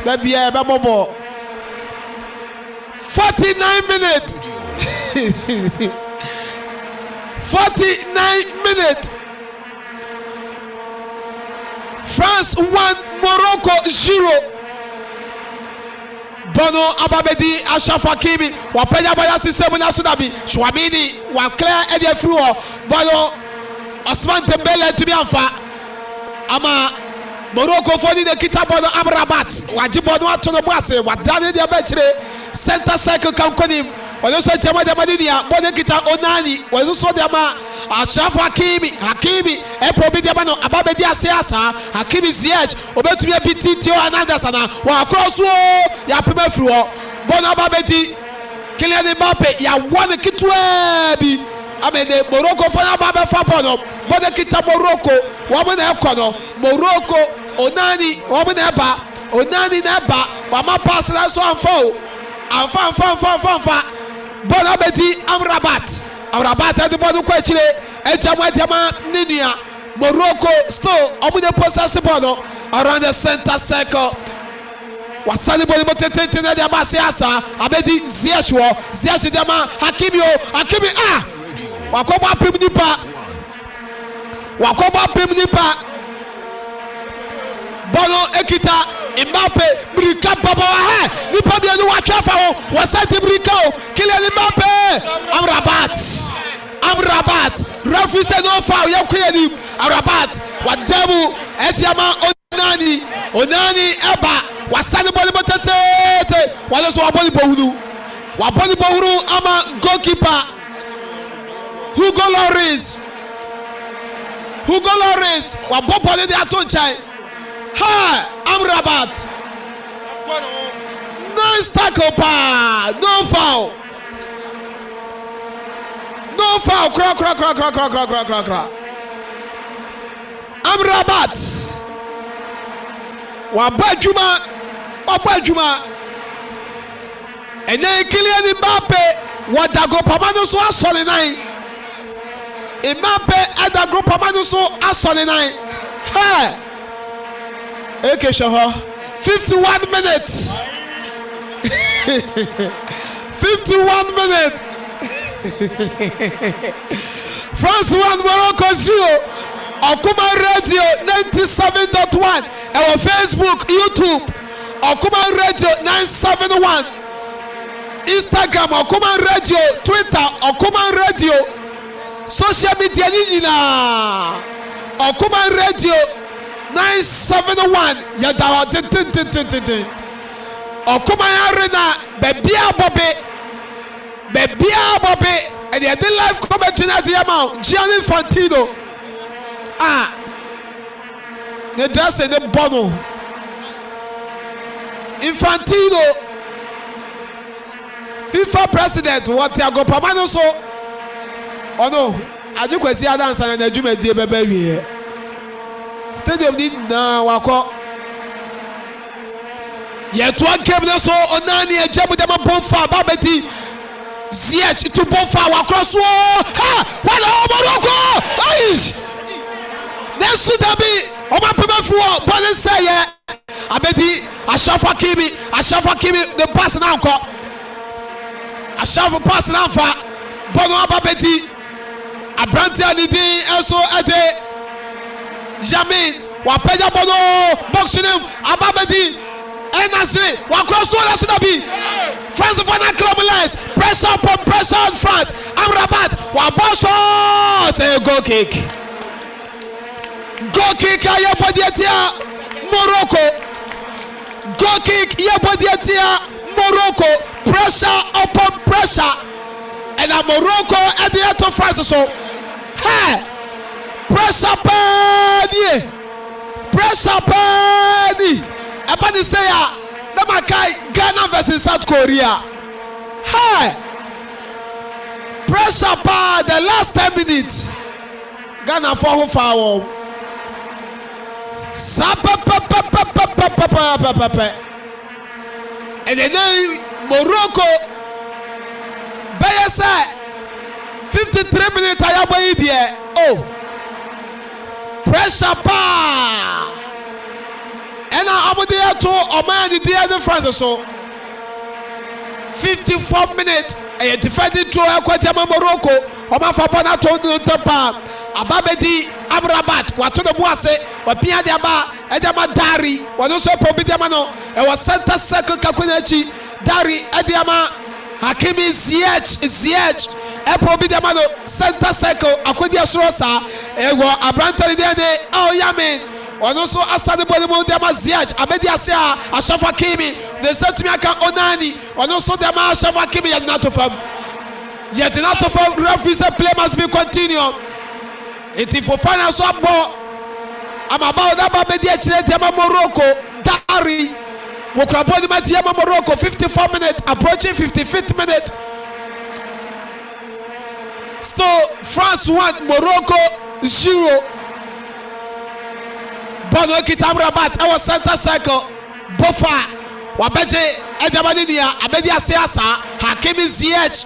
[SPEAKER 1] That be a babobo. 49 minutes. 49 minutes. France 1, Morocco 0. Bono Ababedi Ashafa Kimi. Wapenya Baya System Nasudabi. Shwamini. Wakler Edia Fruo. Bono Osman Dembele to be anfa. Ama Morocco for the Kitabono Amrabat. Wajibono Atonobuase. Wadani de Abechre. Center cycle Kankonim. Also Jama de Madinia. Bonekita Onani. Also Dama Ashraf Hakimi. Epobi Diabano Ababedi Asiasa. Hakimi Ziyech. Obetumia BT Tio Anandasana. Wa cross wo. Ya prime fruo. Bono Ababedi. Kylian Mbappe. Ya one kitwebi. Amene Morocco for Ababe Fabono. Bonekita Morocco. Wamene Ekono. Morocco. Onani. Wamene Eba. Onani Neba. Wama pass na so anfo. Anfa. Bon Abedi Amrabat. Amrabat and the ball quachile. Ejama Ninia. Morocco still open the possess ball around the center circle. Wasani body motetete na dia basiasa. Abedi Ziyech dema Hakimi Wakoba pim nipa. Bono Ekita Mbappe Brika Baba ha nipa bi anu watwa fa ho wasati Brika o Kylian Mbappe Amrabat referee say no foul yakuya ni Amrabat wajabu etiama Onani eba wasani boli botete wale so waboli bohuru ama goalkeeper Hugo Lloris wabopole de atonchai. Ha! Amrabat. Nice tackle pa. No foul. Cra. Amrabat. Wabajuma. And then Kylian Mbappe. Wadago pamano so asole nine. Mbappe adago pamano so asole nine. Ha! Okay, Shaha. 51 minutes. 51 minutes. France 1, Morocco 0. Okuma Radio 97.1. Our Facebook, YouTube. Okuma Radio 971. Instagram, Okuma Radio. Twitter, Okuma Radio. Social media, Nina. Okuma Radio 971 yadawa tin Okuma arena bebia bobe and the live commentary na yama Gianni Infantino ne dress the bono Infantino FIFA president what ago pamano so ono ajukwesi adansa na adwuma die bebe wie stadium ni na wako yeto game na so onani ejabu dem bonfa babeti Ziyech to bonfa wakroso ha wala Morocco aish nesu dabi o ma pema fuo bole say abedi Ashafa Kimi the pass na nko Ashafa pass na fa bono ababeti Abranti Anidi also ade Jamin wapeja bono boxing ababedi Enasri wakroso la sudabi France for na clubless pressure on France Amrabat wabosho a goal kick ayabodiatia Morocco pressure upon pressure. And Morocco at the end of France. So, hey, pressure party, pressure party. Everybody say, Namakai Ghana versus South Korea. Hey, pressure party. The last 10 minutes, Ghana for foul. And then Morocco, Bayasa, 53 minutes. I have here. Oh, pressure pa. And I'm there to Oman the other France. So 54 minutes. A defending throw Aquatama Morocco. Oman Fabana told the Tapa. Ababedi Amrabat. What to the Boise, or Pia Diaba, Edama Dari, was also Probidamano. It was Santa Circle Kakunachi, Dari, Ediama, Hakimi Ziyech, Probidamano, Santa Circle, Akudia Rosa, Ego Abranta de Oh Yamin. And also Asadi Bodimo Dama Ziyech, Abedia Sia, Ashafa Kimi, the Sentimiaka Onani, and also Dama Ashafa Kimi has not of them. Yet not of them, referees play must be continued. It is for final swap ball. I'm about that baby Morocco. Dari Wokraboni Matiama Morocco 54 minutes approaching 55th minute. Still France 1 Morocco 0. Bono Kitam Rabat our center circle Bofa Wabeje Edamania Abedia Siasa Hakimi Ziyech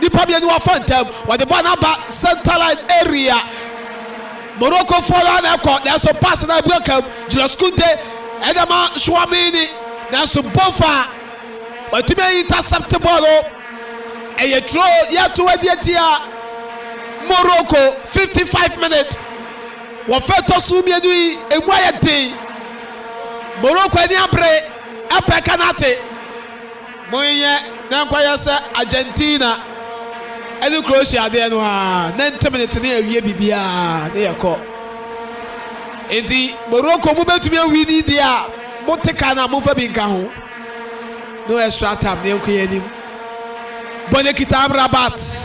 [SPEAKER 1] the Pabia New Phantom what the Banaba center line area. Morocco follow their court. There's a pass that welcome. Julaskunde, Edama Shwamini. There's a buffer. But to be intercepted ball. And you throw yet to a Morocco 55 minutes. Wafeto Sumiadui, a quiet day. Morocco and Yabre, Apecanate. Moye, Nanquayasa, Argentina. And Croatia, they are 90 minutes near Yabibia. They are called. In the Morocco movement to be a winning there. Montecana move a big gaho. No extra time, they okay. Bonekita Amrabat.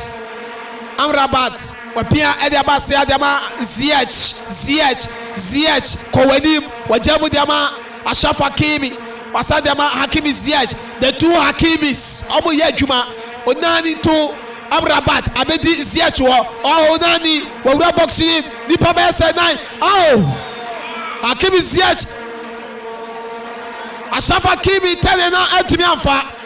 [SPEAKER 1] Wapia Ediabasi Adama Ziyech, Kowedim, Wajabu Dama, Ashafa Hakimi, Wasadama Hakimi Ziyech, the two Hakimis, Omu Yejuma, Onani to Amrabat, Abedi Ziyech, oh Onani, Wawra boxing, Nipa Besa 9, oh Hakimi Ziyech, Ashafa Hakimi, Telena, Antimianfa.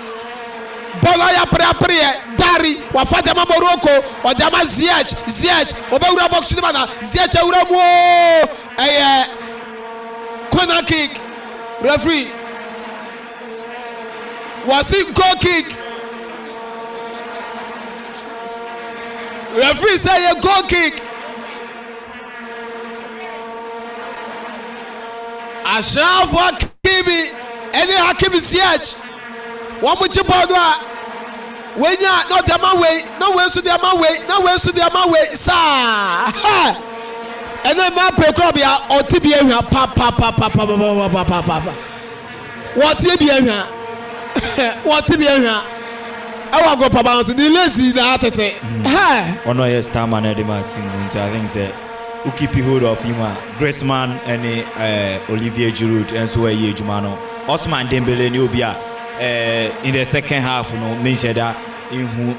[SPEAKER 1] Bolaya pre Dari wafadama Morocco odama Ziyech obewura box ni bana Ziyech ewura mu corner kick referee was it goal kick referee say a goal kick Ashraf Hakimi any Hakimi Ziyech one much about when you are not the man way, no way to the man way, no way to the man way, sir. And then my Pecobia or Tibia, papa. What Tibia? What Tibia? I want to go bounce the lazy that.
[SPEAKER 2] Oh no, yes, time and Eddie Martin. I think that who keep hold of him, Griezmann and Olivier Giroud, and so a Jumano, Osman Dembele, Nubia. In the second half, you know, mentioned that in who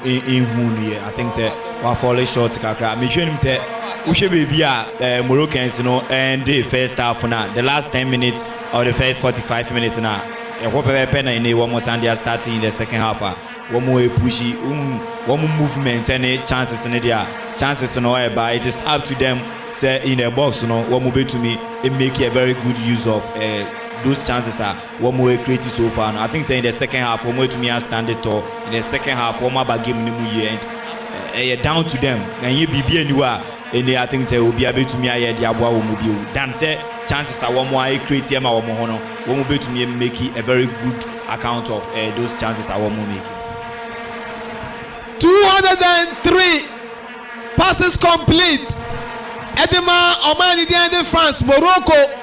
[SPEAKER 2] I think say we fall short. Kakra. Me him say we should be Moroccans, you know, and the first half now, the last 10 minutes or the first 45 minutes now. I hope penna in one more Sunday starting in the second half. One more pushy, one more movement, any chances in there. Chances to know, but it is up to them. Say in a box, you know, one more to me, it make a very good use of. Those chances are one more created so far. I think say in the second half, one more to me and stand it tall. In the second half, one more bag game and down to them. And you be anywhere. And I think say will be able to me. I the abwa will move. Dan say chances are one more create him or more honor. One more to me make a very good account of those chances are one more making.
[SPEAKER 1] 203 passes complete. Edema Oman in France, Morocco.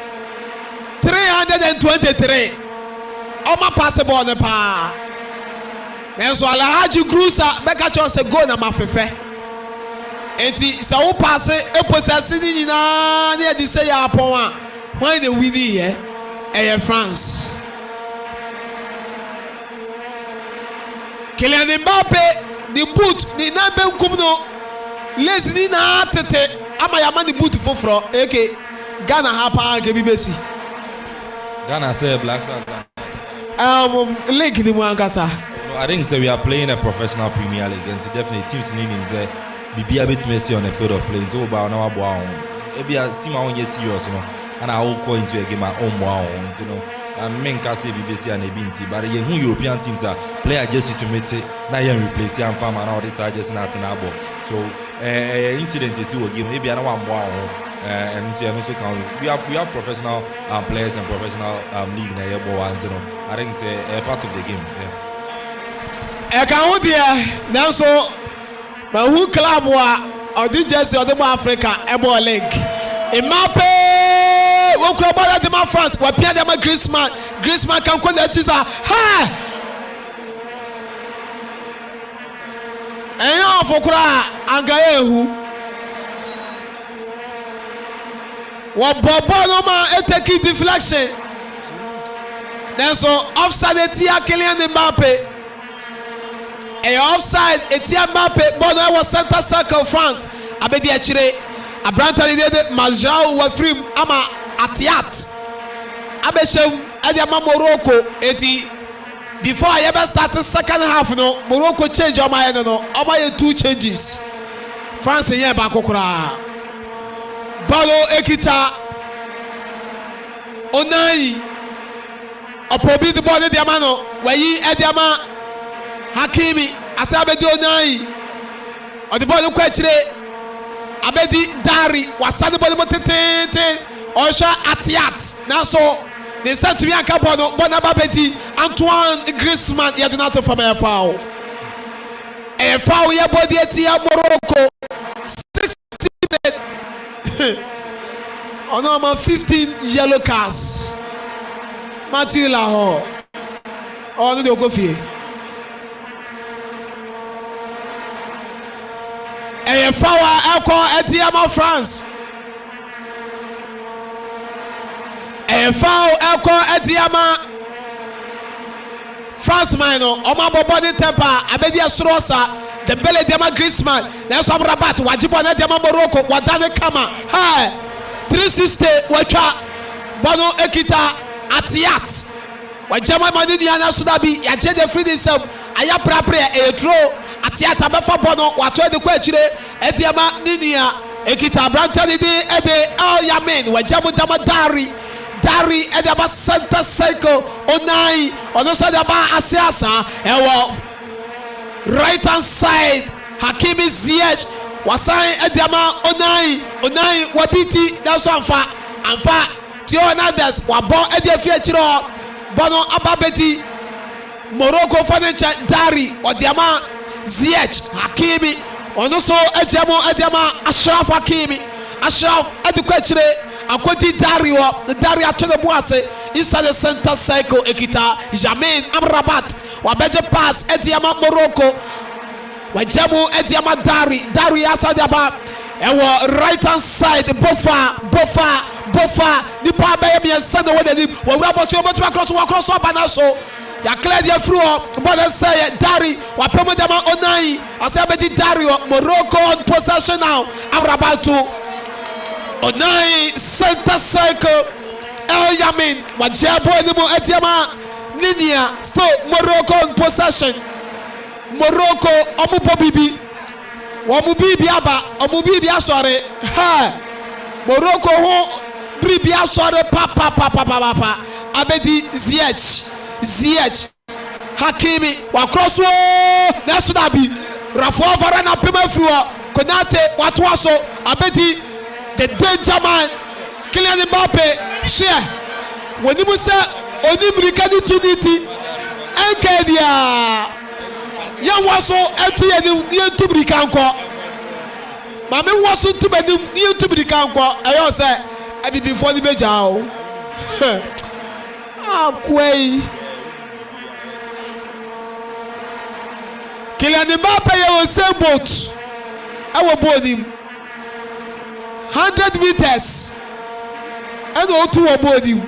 [SPEAKER 1] 323. Oma passable on the pa. nanso Alhaji Grusa bɛka kyerɛ sɛ goal na mafefɛ enti sɛ wo paase eposɛse ne nyinaa ne yɛde sɛ yɛ apɔn a hwan na wini yɛ ɛyɛ France. Kylian Mbappe the boot ni nan benkum no lace ni na tete ama yama ni boot foforo eke Ghana ha pa nke bi besi
[SPEAKER 3] Ghana say Black Stars.
[SPEAKER 1] League ni mu ankasa.
[SPEAKER 3] No, I think say we are playing a professional Premier League and definitely teams need him say bibia betmesi on the field of play so ba na wabo ahun ebi a team ahun ye serious no and I will go into a game at home ahun you know and men can say BBC and Ebinti but ye who European teams are player just to meet na ye replace am farm and all this are just not in abo so incident is still game maybe another one more and also can we have professional players and professional league na ye bo and you know I think it's a part of the game
[SPEAKER 1] e kan ho dia nanso ma who club wa odi jersey odi mo Africa e bo link Mbappe wo kura ball de ma France wa pia de ma Griezmann kan ko na chisa ha eyan ofokura angaye hu wa bobo no ma eteki deflection nanso offside etia Kylian Mbappe offside etia Mbappe ball no was center circle France abedi achire abranta de Majau wa free ama atiat abeshem ade ama Morocco eti before I ever start the second half no Morocco change o my no o my two changes France yen ba kokora balo ekita onai opobi the ball de ama no wayi ade ama Hakimi asabedi onai o the ball ko achire abedi Dari wasade ball tete osha atiat na so they said to me anka bona babedi Antoine Griezmann yet not from a foul ye body etia Morocco 60 minutes oh no man 15 yellow cards Mathieu Laho oh no dey go fie foul alcohol etia France foul alcohol etia France man no oma body temper abedi asrosa the belly dema Griezmann na so Rabat wajibo na dema Morocco wadane kama ha 360 watwa bono ekita atiat wajama mani ni ana suda bi ya je the free himself aya prapre e draw atiat abefa bono wato de kwa achire etiama ninia ekita branta de ede al yamin wajama dama Dari edaba center cycle onai onoso daba asiasa ewo right hand side Hakimi Ziyech wasan edama onai wabiti that's anfa Theo Hernandez wabo edefie chiro bono ababeti Morocco fanacha Dari odiama Ziyech Hakimi onoso edama Ashraf Hakimi Ashraf edukachire akoti Dari atone boase inside the center cycle ekita Jamin Amrabat wabeje pass ediama Morocco wajemu ediama Dari asade aba ewo right hand side bofa nipa be me send wo dani wo wura botu cross up na so ya clear the through but say Dari wa pemo dama onai asabedi Dari Morocco on possession now Amrabat onai center cycle El Yamin wajabo enimu etiama ninia still Morocco in possession Morocco omu bibi aba omu bibi asore ha Morocco ho bibi asore pa abedi Ziyech Hakimi wa cross wo na sudabi Rafa Varane pema fruo Konate watwaso abedi the danger man Kylian Mbappe share when you say onimrika ni tuniti enkedia yan waso etu ye tubrika nko mame waso tubedi ni tubrika nko ayo say abibi fo ni beja o akwai Kylian Mbappe yɛ wɔ same boat ɛwɔ board nim 100 meters ɛna otu wɔ board nim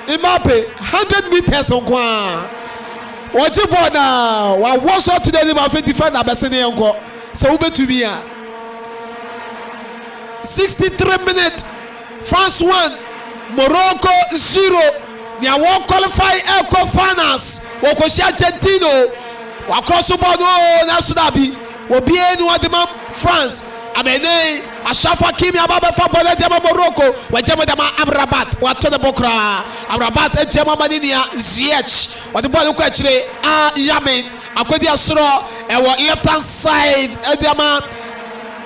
[SPEAKER 1] Mbappe 100 meters nko a wɔgye bɔɔl na wawɔ so to the nim afei defender abɛsɛ ne yɛ nkɔ sɛ wobɛtumi a 63 minutes France 1 Morocco 0 nea wɔn qualify ɛkɔ finals wɔkɔhyia Argentina wakɔ so bɔɔl no na so dabi wɔbie ni wɔde ma France amene Ashraf Hakimi ababɛfa bɔɔl ɛdi ama Morocco wɔgye mo dama Amrabat wato ne bɔ koraa Amrabat ɛgye ama ma ne nea Ziyech wɔde bɔɔl no kɔ akyire Yamin akɔdi asoro ɛwɔ left hand side ɛdi ama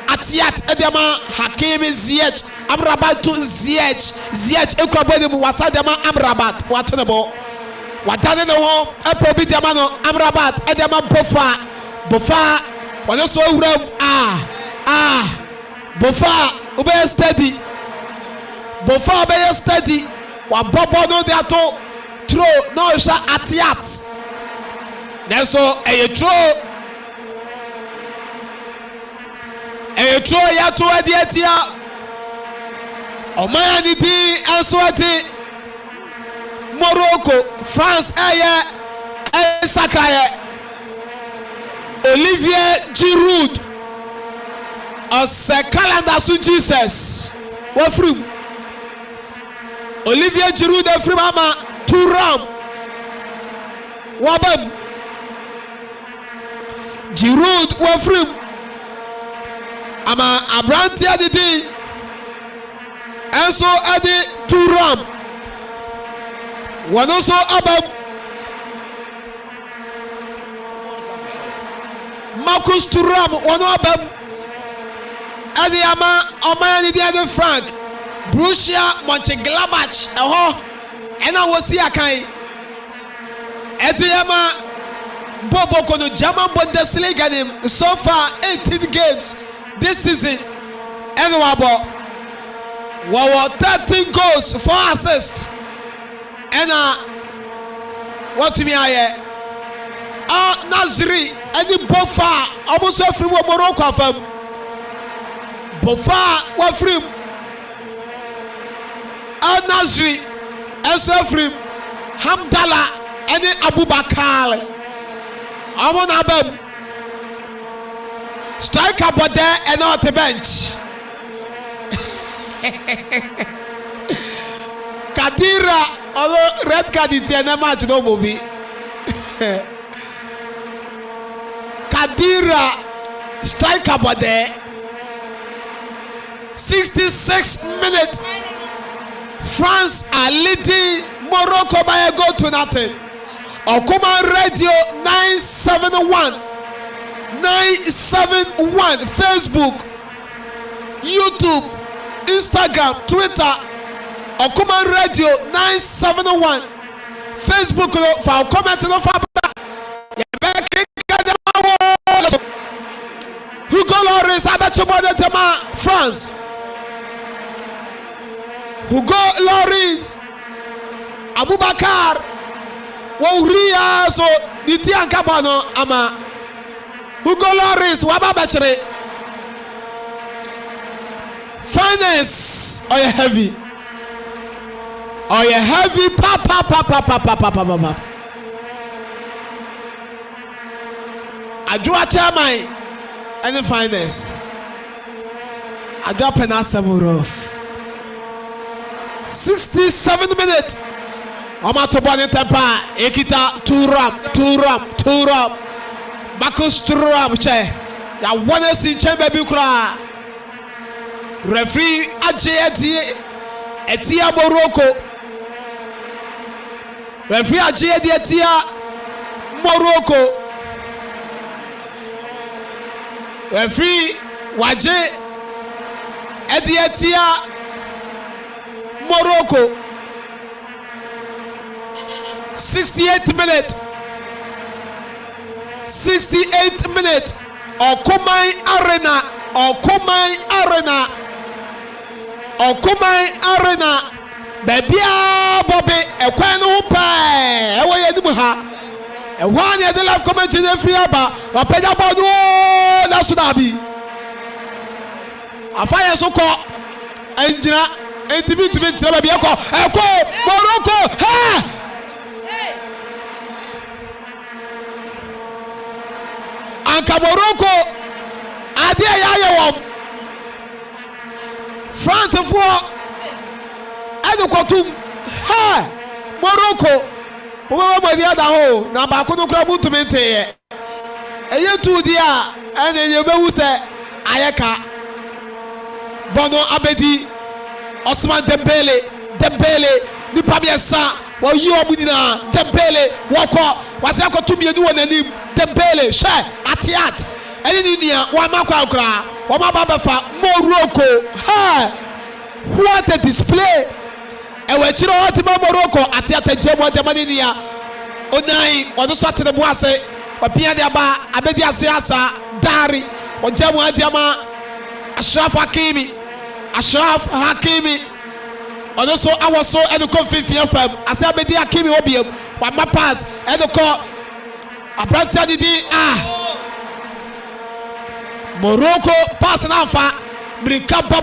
[SPEAKER 1] Atiat ɛdi ama Hakimi Ziyech Amrabat to Ziyech ekura bɔɔl ne mu wasa di ama Amrabat wato ne bɔ wadane ne ho ɛpɛ obi di ama no Amrabat ɛdi ama Bofa wɔde so ewura mu Bofa obɛyɛ steady wabɔ bɔɔl no de ato throw na ɔhyɛ Atiat nanso ɛyɛ throw yɛato ɛde atia ɔman ani din ɛnso ɛde Morocco France ɛyɛ sakrayɛ Olivier Giroud ɔsɛ calendar so Jesus wafirim Olivier Giroud afirim ama Thuram wabam Giroud wafirim ama abranteɛ didi ɛnso ɛde Thuram wɔn nso abam Marcus Thuram wɔn abam ɛde ama ɔman ne deɛ de Frank Borussia Mönchengladbach ɛhɔ ɛna wɔsi akan ɛde ama Bobo kono German Bundesliga nim so far 18 games this season ɛna wabɔ wɔwɔ 13 goals 4 assists ɛna wɔtumi ayɛ Nasri ɛne Bofa ɔmo nso afiri wɔ Morocco afam Bofa wafirim Nasri ɛnso afirim Hamdallah ɛne Abubakar ɔmo na abam striker bɔdɛ ɛna ɔte bench Kadira ɔno red card ti ɛna match na ɔmo bi Kadira striker bɔdɛ 66 minutes France are leading Morocco by a goal to nothing. Okuma Radio 971 Facebook YouTube Instagram Twitter Okuma Radio 971 Facebook for comment no for Hugo Lloris abetubodetema France Hugo Lloris Abubakar Wouria so diti ankaba no ama Hugo Lloris wababachere finance oye heavy papa Adwa chairman any finance Adwa penasaburo 67 minutes Omato boni tempa ekita Thuram Marcus Thuram che ya wana si chembe bi kura referee aje etia Morocco referee aje etia Morocco referee waje etia Morocco 68 minutes Okumai Arena Bebia Bobby ekwan no pa ewo ye nimu ha And one year the life comment in the free aba. Or peja bodu that's what I be. A fire so called engineer. Intimate Morocco. Ha! Anka Morocco. Adia ya France for Edukotum. Ha! Morocco. Omo di ada ho na ba ko no kra mutu mente ye. Eye tu dia ene ye bewu se ayeka. Bono abedi Osman Dembele nipa biesa wo yi obudina Dembele woko wase akotum ye ni wonanim Dembele she atiat eni ni nia wa makwa akra wo ma baba fa Morocco. Ha! What a display. Ewe chiro hoti ma Morocco atiat jemo demani nia onai ono so atene bo ase opia de aba abedi ase asa dari o jemo adiama Ashraf Hakimi ono so awoso eno ko fifia fam ase abedi Hakimi obiem wa ma pass eno ko abranta didi Morocco pass na fa brika ba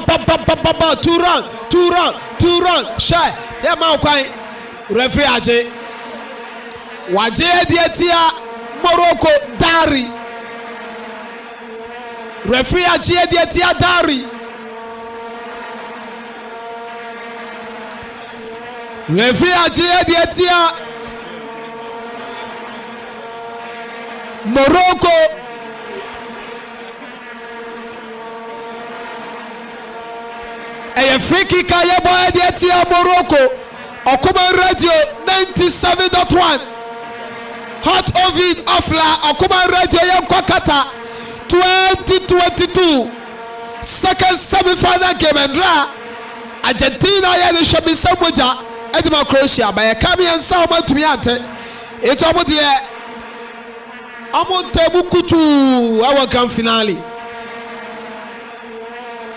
[SPEAKER 1] two run shy ya ma kwan referee aje waje edietia Morocco dari referee aje edietia dari referee aje edietia Morocco a free kick ya boy edietia Morocco Okuma Radio 97.1 Hot Ovid Ofla Okuma Radio Yankwa Qatar 2022 second semi-final game and draw Argentina ya ni shabi sabuja edima Croatia ba ya kami yansa o matumi ate eto omo de omo tebu kutu our grand finale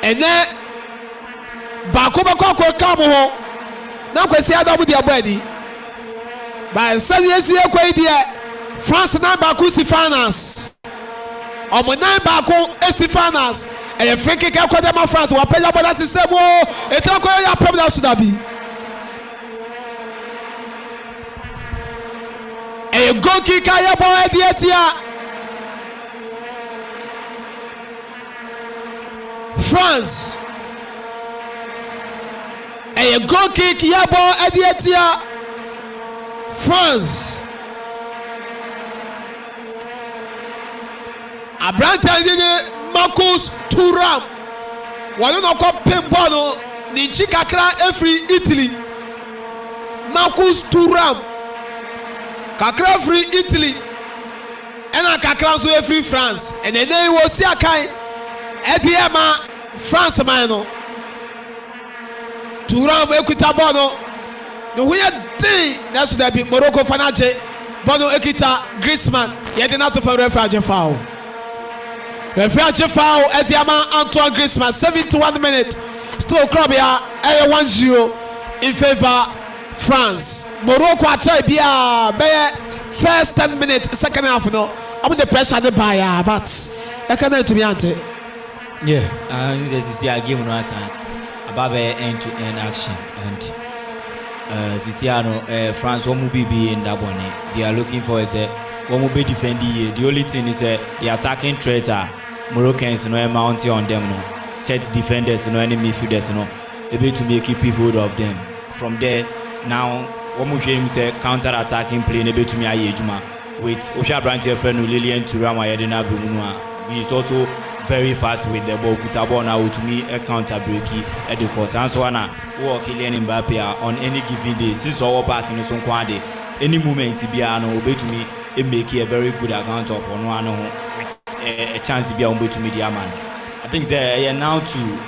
[SPEAKER 1] ene ba ko ka mo ho na kwesi adabu de abadi ba sani esi ekwa idie France na ba ku si finals omo na ba ko esi finals e free kick akwa dem France wa peja boda system o etra ko ya pem da sudabi e go kick ya bo edietia France a goal kick yabo edietia France Abranta dine Marcus Thuram wano no ko pembo no ni chikakra every Italy Marcus Thuram kakra free Italy ena kakra so every France and then wo si akai ediema France man no Thuram ekuta bono no huya dey that's that be Morocco fanaje bono ekita Griezmann yede na to for referee foul ediema Antoine Griezmann 71 minutes still club ya 1-0 in favor France Morocco atry bia be first 10 minutes second half no I'm the pressure the buy but I can't to be ante
[SPEAKER 2] yeah this is a game no answer about end-to-end action and Siciano France won't be in that one. They are looking for is won't be defending. The only thing is the attacking threat Moroccans no mounting on them no set defenders no any midfielders no able to make keep hold of them from there. Now what we him say counter attacking play able to me ayejuma with Osha Brandt friend Lilian Thuram ayedina Brumunua. He is also very fast with the ball. Kutabo now to me a counter breaky at the course. And so on Kylian Mbappe on any given day since our back in some quantity any moment to be obey to me it make a very good account of on one a chance to be on to me the man. I think they are now to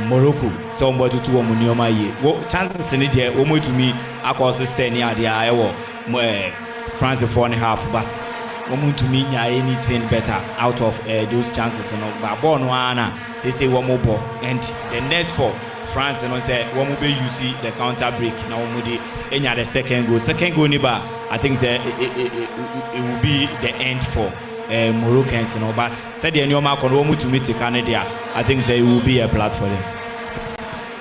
[SPEAKER 2] Morocco somebody to Omunioma ye. What chances in it there to me across the stand near the France 4.5 but wɔn ntumi nya anything better out of those chances no but ball no ana say wɔn bɔ and the next for France no say wɔn be use the counter break na wɔn de enya the second goal ni ba I think say it will be the end for Moroccans no but said the nneɛma akɔ no wɔn tumi take an there I think say it will be a plus for them.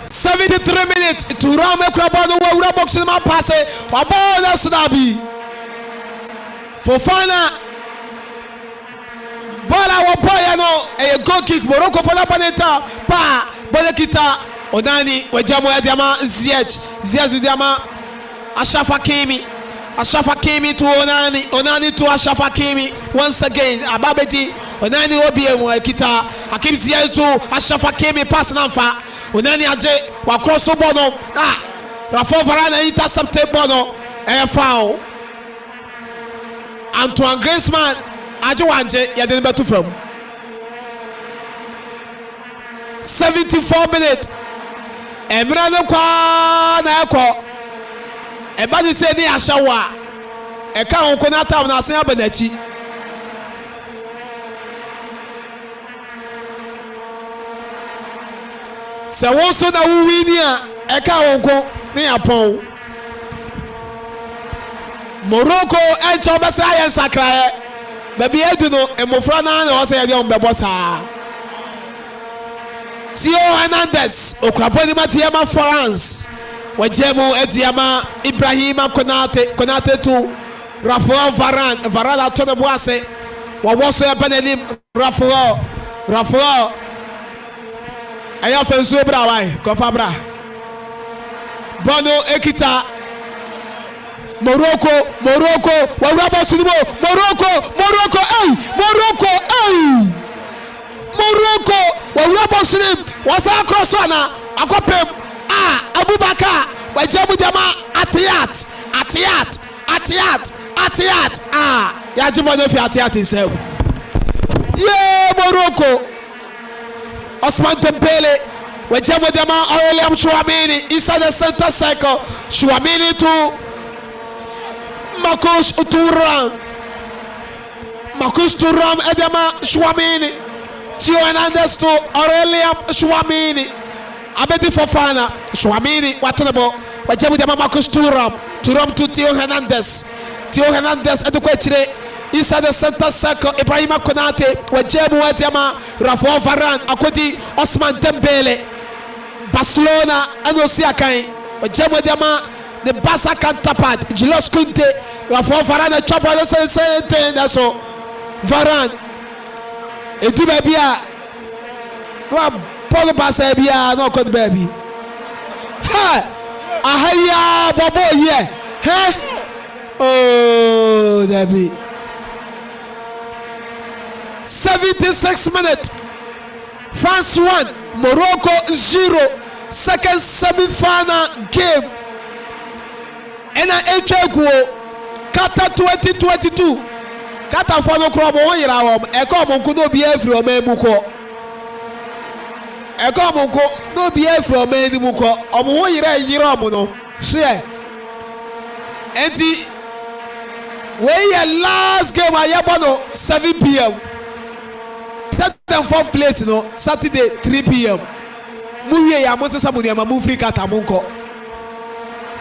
[SPEAKER 1] 73 minutes to Rome Krabo no wura box no ma pass wa ball na Sudabi Fofana ball wa boy no a goal kick Morocco for la paneta pa Bonekita Onani wajamo ya diama Ziyech diama Ashraf Hakimi to Onani to Ashraf Hakimi once again Ababeti Onani obiemu Ekita Hakim Ziyech to Ashraf Hakimi pass namfa Onani aje wa cross ball no Rafael Varane intercept ball no foul Antoine Griezmann aje wanje ya den betu from 74 minutes Emra no kwa na ekọ eba ni se ni ahyawa eka honko na tam na asen abanachi se won so na wuwi ni a eka honko ni apon Morocco encho besa ayen sakrae baby edu no emofra na na o se ye de on bebo saa Theo Hernandez Okraponi Matiama France Wajemu Etiama Ibrahima Konate to Rafael Varane atone boase wawoso ya panelim Rafael aya fenso bra wai kofa bra Bono Ekita Morocco wawrabo sunumo Morocco wawrabo sunim wasa cross na akopem Abubakar wajamu dama Atiyat ya jimo ne fi Atiyat himself Morocco Osman Dembele wajamu dama Aurelien Chouamini inside the center circle Chouamini to Marcus Thuram edema Chouamini Theo Hernandez to Aurelien Chouamini Abedi Fofana Chouamini watenebo wajamu dama Marcus Thuram to Theo Hernandez edukwe inside the center circle Ibrahima Konate wajamu dama Rafael Varane akodi Osman Dembele Barcelona anosi akan wajamu dama the Barca counterpart Jules Kounté Rafael Varane chop on the same thing that's all Varane edu baby wa Paul Barca bia no code baby ahaya bobo here oh baby 76 minutes France 1 Morocco 0 second semi-final game ena etwego Qatar 2022 Qatar for no club won yira won eko monko no bi afri o memu ko eko monko no bi afri o memu ko omo won yira omo no share enti we your last game ayabo no 7 p.m. that and fourth place no Saturday 3 p.m. mu wie ya mo sesa mu niam mu free Qatar monko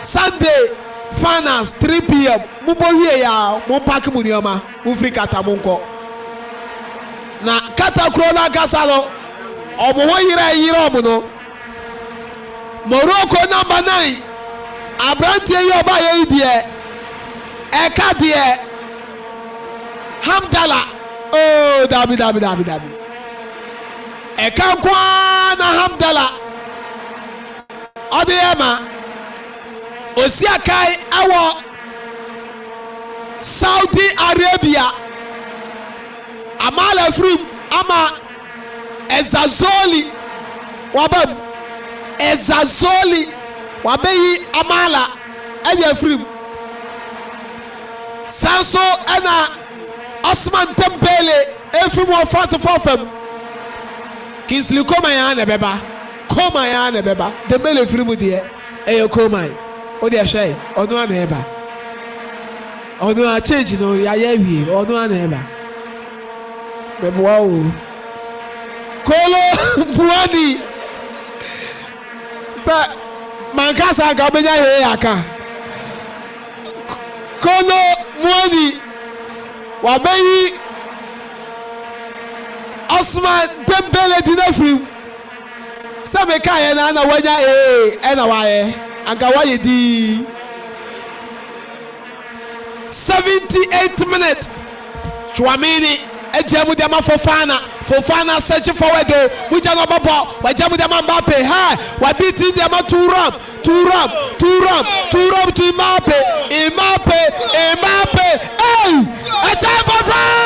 [SPEAKER 1] Sunday finals 3 p.m. Mubo wie ya mo pack mu nioma mu free Qatar monko na Qatar Corona Gasalo omo won yira omo no Morocco number 9 Abrantie yo ba ye die eka die Hamdala oh dabi eka kwa na Hamdala odeyema Osiakai awo Saudi Arabia Amala Frim ama Ezazoli wabeyi Amala eye Frim Sanso ena Osman Dembele efrim of France for fem Kingsley Coman na beba Dembele Frim die eye Coman o de ahwe onu ana eba ọdún a change no yàyẹ wie ọdún a nẹẹba bẹẹbi wa o Kolo Muani sẹ mankasa nka ọbẹnya yẹ yàka Kolo Muani wàbẹyì Osman Dembele di n'efiri sẹmi ká yẹ na wọnya ẹna wàyẹ anka wàyẹ di 78th minute Chouamini ejamu dema Fofana search forward o muja no bobo wajamu dema Mbappe ha wa beating dema Thuram to Mbappe hey a time for France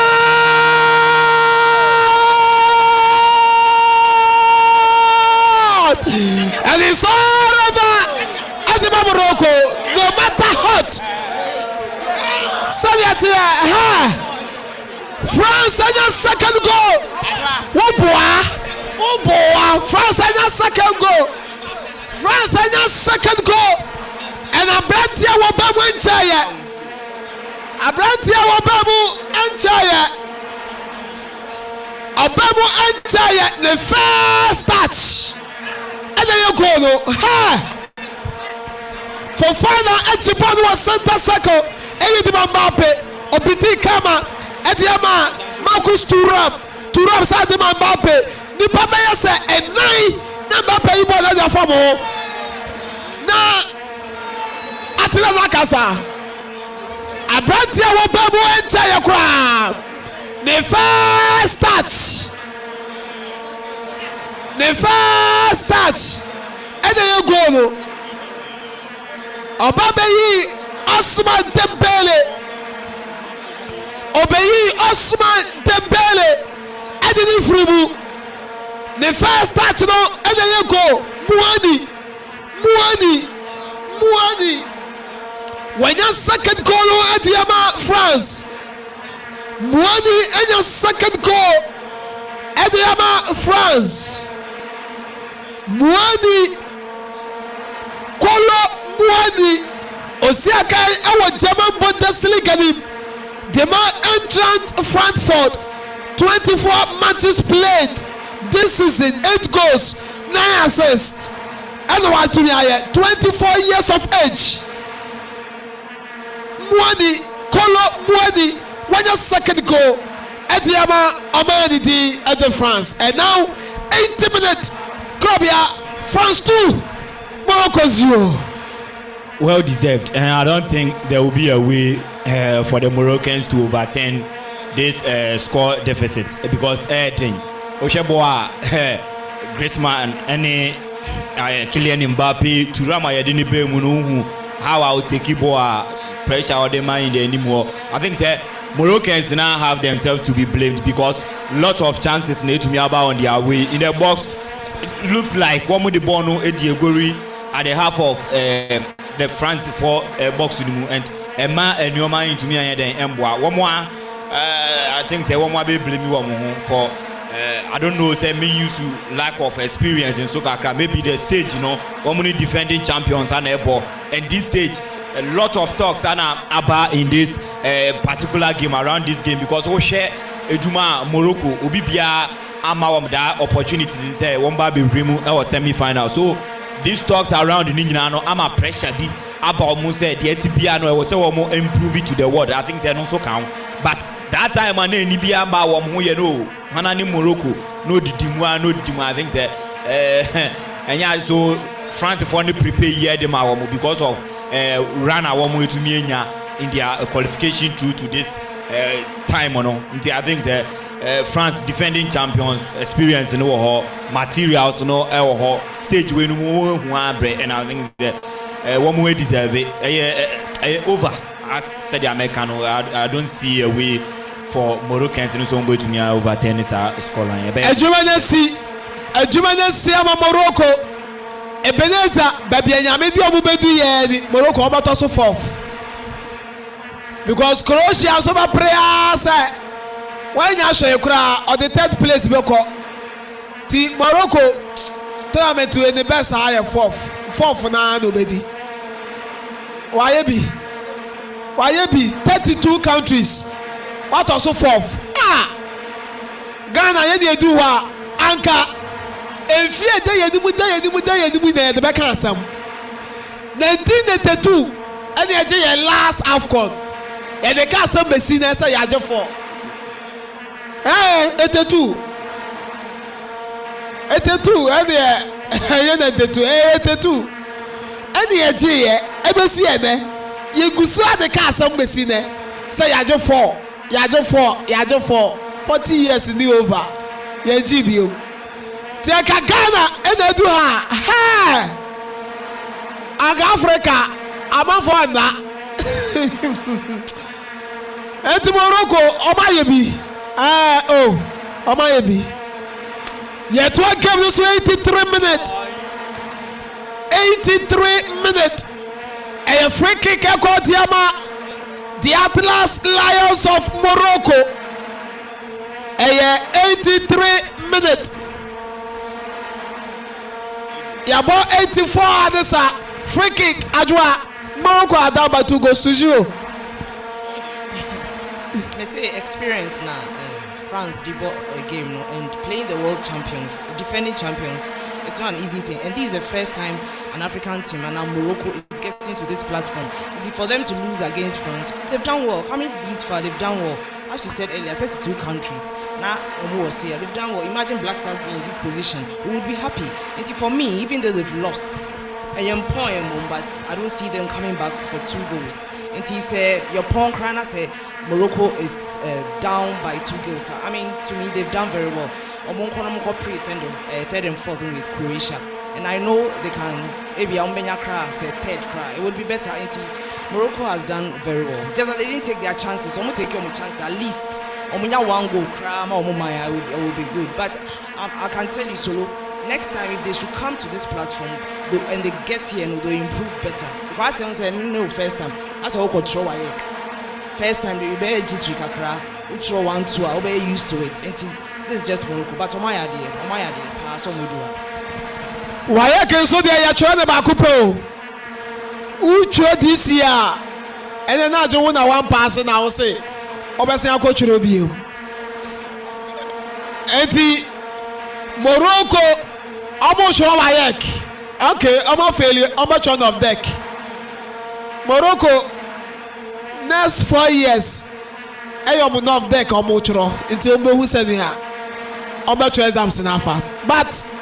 [SPEAKER 1] and it's all over as the Morocco no matter what France has a second goal. France has a second goal. France has a second goal. And Abrantia Wabamu Enchaya. Abrantia Wabamu Enchaya. Abamu Enchaya. The first touch. And then you go. Fofana Echipon was center circle. Eyedima Mbappe, Obiti Kama, Ediama, Marcus Thuram Sadima Mbappe, Nipa Mayase, and nine, Mbappe, you want to form. Na Atila Nakasa, Abrantia Wabamu Enchaya Kra, the first touch, and then you go. Obabeyi Osman Dembele Edini Fribu the first touch no and then you go Muani when your second goal at Yama France Muani and your second goal at Yama France Muani Osiakai our German Bundesliga Dema entrant Frankfurt 24 matches played this season 8 goals 9 assists and 24 years of age Muani when your second goal at Yama Omani at the France and now 80 minutes Krobia France 2 Morocco 0.
[SPEAKER 2] Well deserved, and I don't think there will be a way for the Moroccans to overturn this score deficit because everything. Osheboa, Griezmann, any Kylian Mbappe, Thuram ayedini be munu how I will take Iboa pressure on them mind anymore. I think that Moroccans now have themselves to be blamed because lots of chances need to be about on their way in the box. It looks like one with the ball no Ediegori at the half of the France for box and Emma and your mind to me and then Emboa. One more, I think say one more be blame you for I don't know, say me used to lack of experience in soccer. Maybe the stage, you know, one many defending champions and and this stage. A lot of talks about in this particular game around this game because we share Ejuma Morocco Obibia Amawam that opportunity to say one baby remove our semi-final. So these talks around the Ninjano ama pressure be about Muse the Etibiano was so more improve it to the world. I think they also count. But that time I know Nibia Bawam you know Manani Morocco no Didimwa I think that and yeah so France for only prepare here the Mawamu because of run our way to Mienya in their qualification to this time or no. I think that France defending champions experience in our materials no our stage when and I think that one way deserve it over as said the American. I don't see a way for Moroccans in some way to me over tennis scoreline.
[SPEAKER 1] A Jumanese Morocco. Ebeneza baby anyame di omubedu ye ni Morocco obato so fourth because Croatia so ba prayer say when ya hwe kura or the third place be ko ti Morocco tournament we the best high fourth na no bedi why be wayɛ bi 32 countries watɔ so 4th Ghana yɛ de edu hɔ a anka efie de yɛ nimu na yɛ de bɛka asɛm 1982 ɛna yɛgye yɛ last AFCON yɛ de ka asɛm besi na ɛsɛ yɛagye 4 82 ɛne yɛ 82 ɛne yɛgye yɛ ɛbɛsi yɛ nɛ yɛgu so ade ka asɛm besi nɛ sɛ yɛagye 4 40 years ni over yɛgye bio ti ɛka Ghana ɛna edu ha aga Africa amanfo ana eti Morocco ɔmayɛ bi ɔmayɛ bi yɛto a game no so 83 minutes ɛyɛ free kick ɛkɔ diama the Atlas Lions of Morocco ɛyɛ 83 minutes yabɔ 84 adesa free kick adwoa Morocco adaba 2 goals to 0.
[SPEAKER 5] I say experience now. France did a game and playing the world champions, defending champions. It's not an easy thing, and this is the first time an African team and now Morocco is getting to this platform. For them to lose against France, they've done well. Coming this far, they've done well. As you said earlier, 32 countries. Now, they've done well. Imagine Black Stars being in this position. We would be happy. And for me, even though they've lost, I am point, but I don't see them coming back for 2 goals. And he said, your point, Krana said, Morocco is down by 2 goals. I mean, to me, they've done very well. Third and fourth with Croatia. And I know they can, maybe say third cry. It would be better. And Morocco has done very well. Just that they didn't take their chances. I'm going to take your chances at least. One goal, it will be good. But I can tell you, Solo, next time if they should come to this platform and they get here and they improve better. Because I say no first time. That's how control I first time you be G3 kakra, you throw 1-2, I'll be used to it. And this is just Morocco. But my idea, so we do.
[SPEAKER 1] Why can so they are trying to back up? Who tried this year? And then I just want one pass and I will say, obviously I coach you. And Morocco almost on my neck. Okay, I'm a failure. I'm a turn of deck. Morocco next 4 years. I am off deck or mutual until who said here. I'm a exams in Alpha. But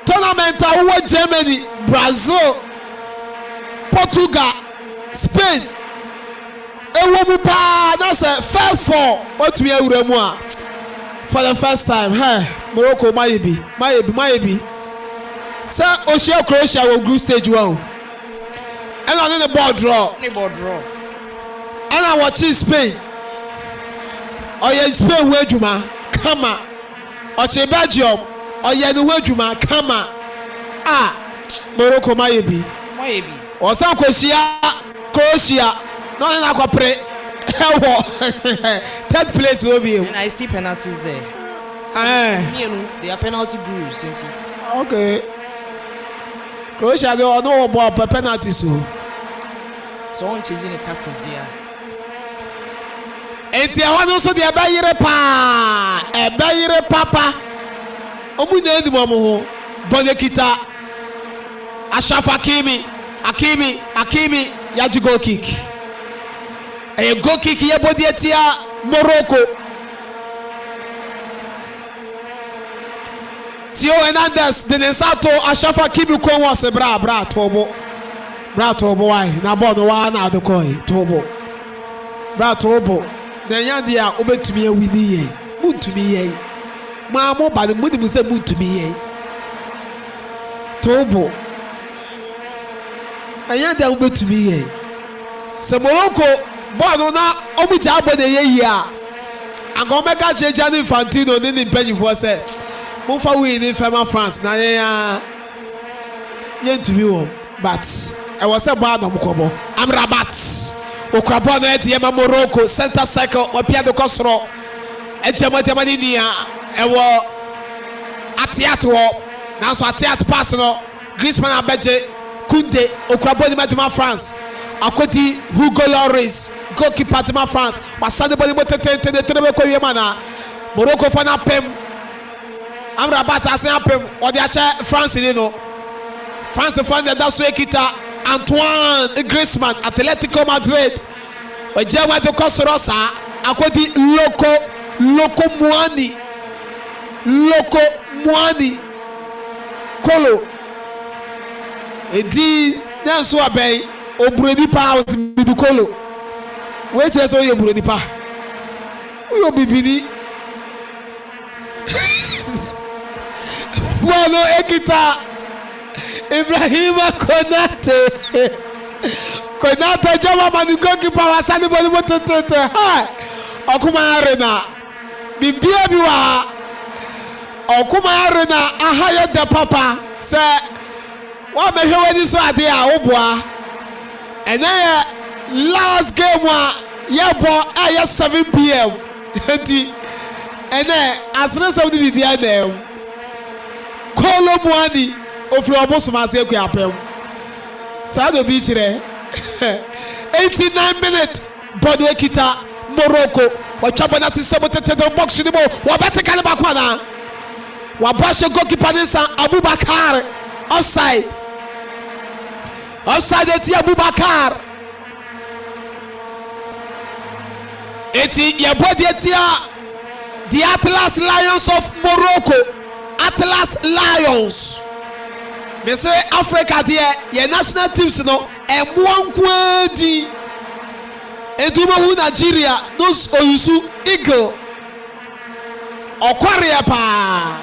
[SPEAKER 1] tournament over Germany, Brazil, Portugal, Spain. That's the first 4. What we are for the first time. Hey, Morocco, maybe. Sir, Oshia Croatia will group stage 1. And on the ball draw. And I watch Spain. Or Spain where Juma, come on. Or Belgium, or where Juma, come on. Morocco, maybe. Or some Croatia. No, I can pray. Third place will be.
[SPEAKER 5] And I see penalties there. They are penalty groups, isn't it?
[SPEAKER 1] Okay. Croatia, they all know about penalties. So
[SPEAKER 5] I'm changing the tactics there.
[SPEAKER 1] And the one also the Abayire Papa. Omune di momo. Bonekita. Ashraf Hakimi, Yaji goal kick. A goal kick here, body etia Morocco. Tio Hernandez, the Nesato, Ashraf Hakimi ko was a bra tobo. Bra tobo why? Na bono wa na the koi tobo. Bra tobo. The yandia obe to me with ye. Mood to me ye. Mamo by the mood say mood to me ye. Tobo. Ayanda obe to me ye. Se Morocco bono na obi jabo de ye ya. Agomeka Chejani Fantino ni penny for say. Mofa we in Fema France na ye to me but I was a bad Kobo. I'm Rabat. Okrabo na etiema Morocco center circle opia de kosro. Ejemani nia ewo atiato na so atiato pass no Griezmann abeje Kunde okrabo ni madima France. akoti Hugo Lloris goalkeeper tema France wasande body motete de trebe ko wie mana Morocco fa na pem Amrabat asen apem odi ache France ni no France fa na da so ekita Antoine Griezmann Atletico Madrid ojewa de kosorosa akodi Loco Muani Kolo edi nanso abey oburedi pa otibidu Kolo we chere so ye oburedi pa uyo bibini wano ekita Ibrahima Konate jama manukoki pa wasani boli mototete ha okuma arena bibia biwa okuma arena ahaye de papa se wa mehwe wani so ade a oboa ene last game wa yebo aye 7 pm enti ene asre so di bibia na Kolo Muani ofri obosoma se ku apem sa do bi kire 89 minutes bodo ekita Morocco wachaba na sisebo tete do box ni mo wabete kale bakwana wabashe goalkeeper nsa Abubakar offside eti Abubakar eti ya body etia the Atlas Lions of Morocco Atlas Lions they say Africa there your national teams no emwankwadi edumo Nigeria those oyusu eagle okwaria pa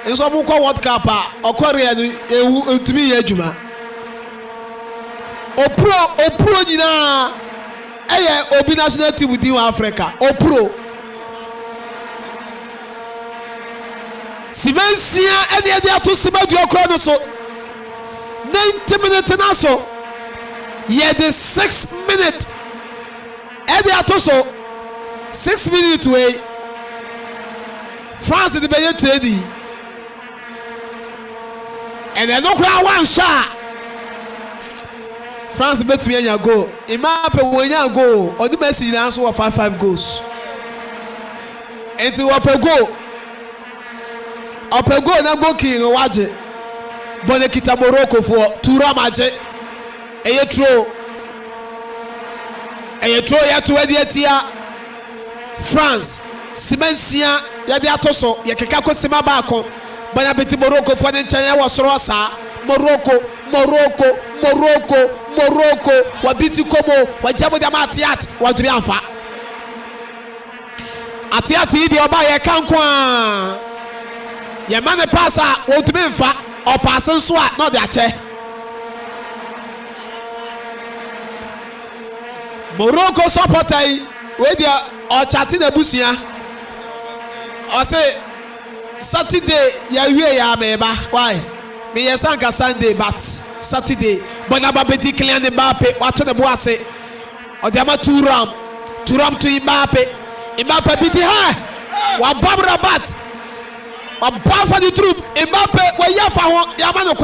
[SPEAKER 1] enso mu kwa world cup okwaria ewu entumi ye adwuma opro nyina eye obi national team within Africa opro Simensia ede ato simadu okro no so 90 minutes na so ye the 6 minutes ede ato so 6 minutes way France de beye trade and then no crowd one shot France bet me anya go Mbappe wonya go odi Messi na so 5 goals enti opego na go king waje bone kita Morocco for Thuram aje eyetro ya to wedi atia France simensia ya de atoso ya keka ko sima ba ko bana beti Morocco for den chanya wo soro sa Morocco wabiti komo wajabo de matiat waduri anfa atiati di oba ye kankwa ye mane pasa wotumi mfa o pass so a no de ache Morocco supporter we dia o chati na busia o say Saturday ya wie ya meba why me yes anka Sunday but Saturday bona babeti clean Mbappe wato de boase o de ama Thuram to Mbappe biti ha wa Rabat wa for the troop Mbappe wa yafa ho yamano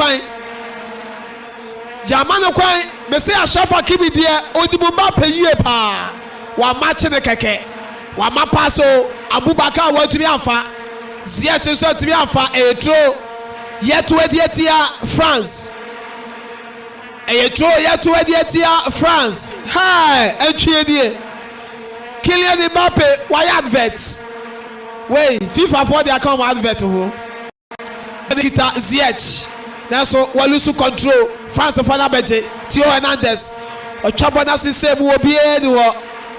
[SPEAKER 1] kwan me say ashafa kibi de odi Mbappe yie pa wa match ne keke wa mapaso Abubakar wa tumi afa Ziyech so tumi afa etro yetu edietia France France hi entwie Kylian Mbappe why advert wait FIFA for their come advert ho kita Ziyech now so walusu control France for na beje Theo Hernandez ochabo na sise mu obi eni ho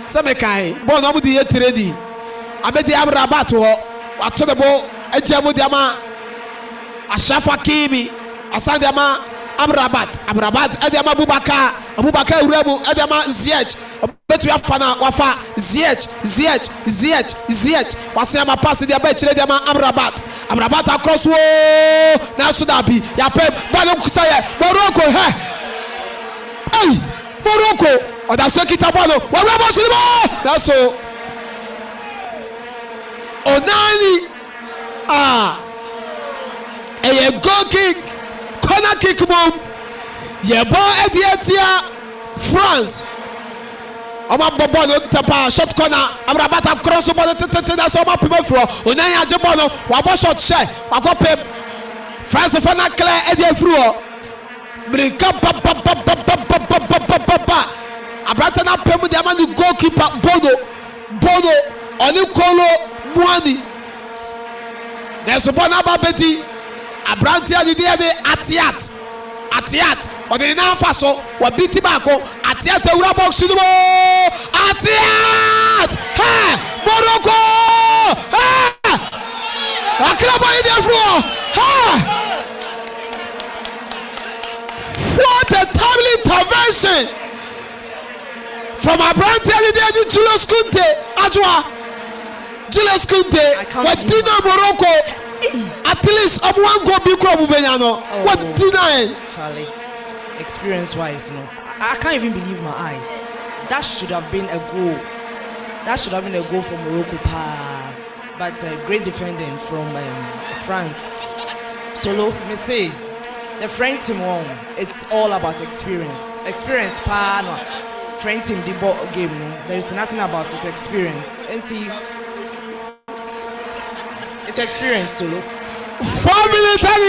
[SPEAKER 1] se me kai bo no mu di yetredi abedi Rabat ho wato de bo ejemu di ama Ashafa Kimi asande ama Amrabat Adama Abubakar Urabu Adama Ziyech betu ya fana wafa Ziyech wasema pass dia be chire dia ma Amrabat across wo na Sudabi ya pep balo kusaye Morocco Morocco oda so kita balo wa Ramos Sulimo that's so Onani a goal kick corner kick mom ye ball ediatia France. Oma bobo no tapa shot corner. Amrabata cross ball tete na so ma pimo fro. Onan age ball no wa bo shot share. Wa go pep. France for na clear e dey fro. Mrika pa. Abrata na pem dey man goalkeeper Bono oni Kolo Muani. There's a bona babeti. Abrante adi dey Atiat. But in Faso, what beat Tibacco, Atiat, the box to the wall. Atiat! Hey! Morocco! Hey! Akraba in the floor! Hey! What a timely intervention from Abrante and Julius Kunte. Julius Kunte, what dinner Morocco? At least one go big crop Benyano. What deny?
[SPEAKER 5] Charlie, experience-wise, I can't even believe my eyes. That should have been a goal. That should have been a goal for Morocco, but great defending from France. Solo, me say, the French team won. It's all about experience. Experience, no. French team the ball game. There is nothing about it. Experience. It's experience, Solo.
[SPEAKER 1] 4 minutes and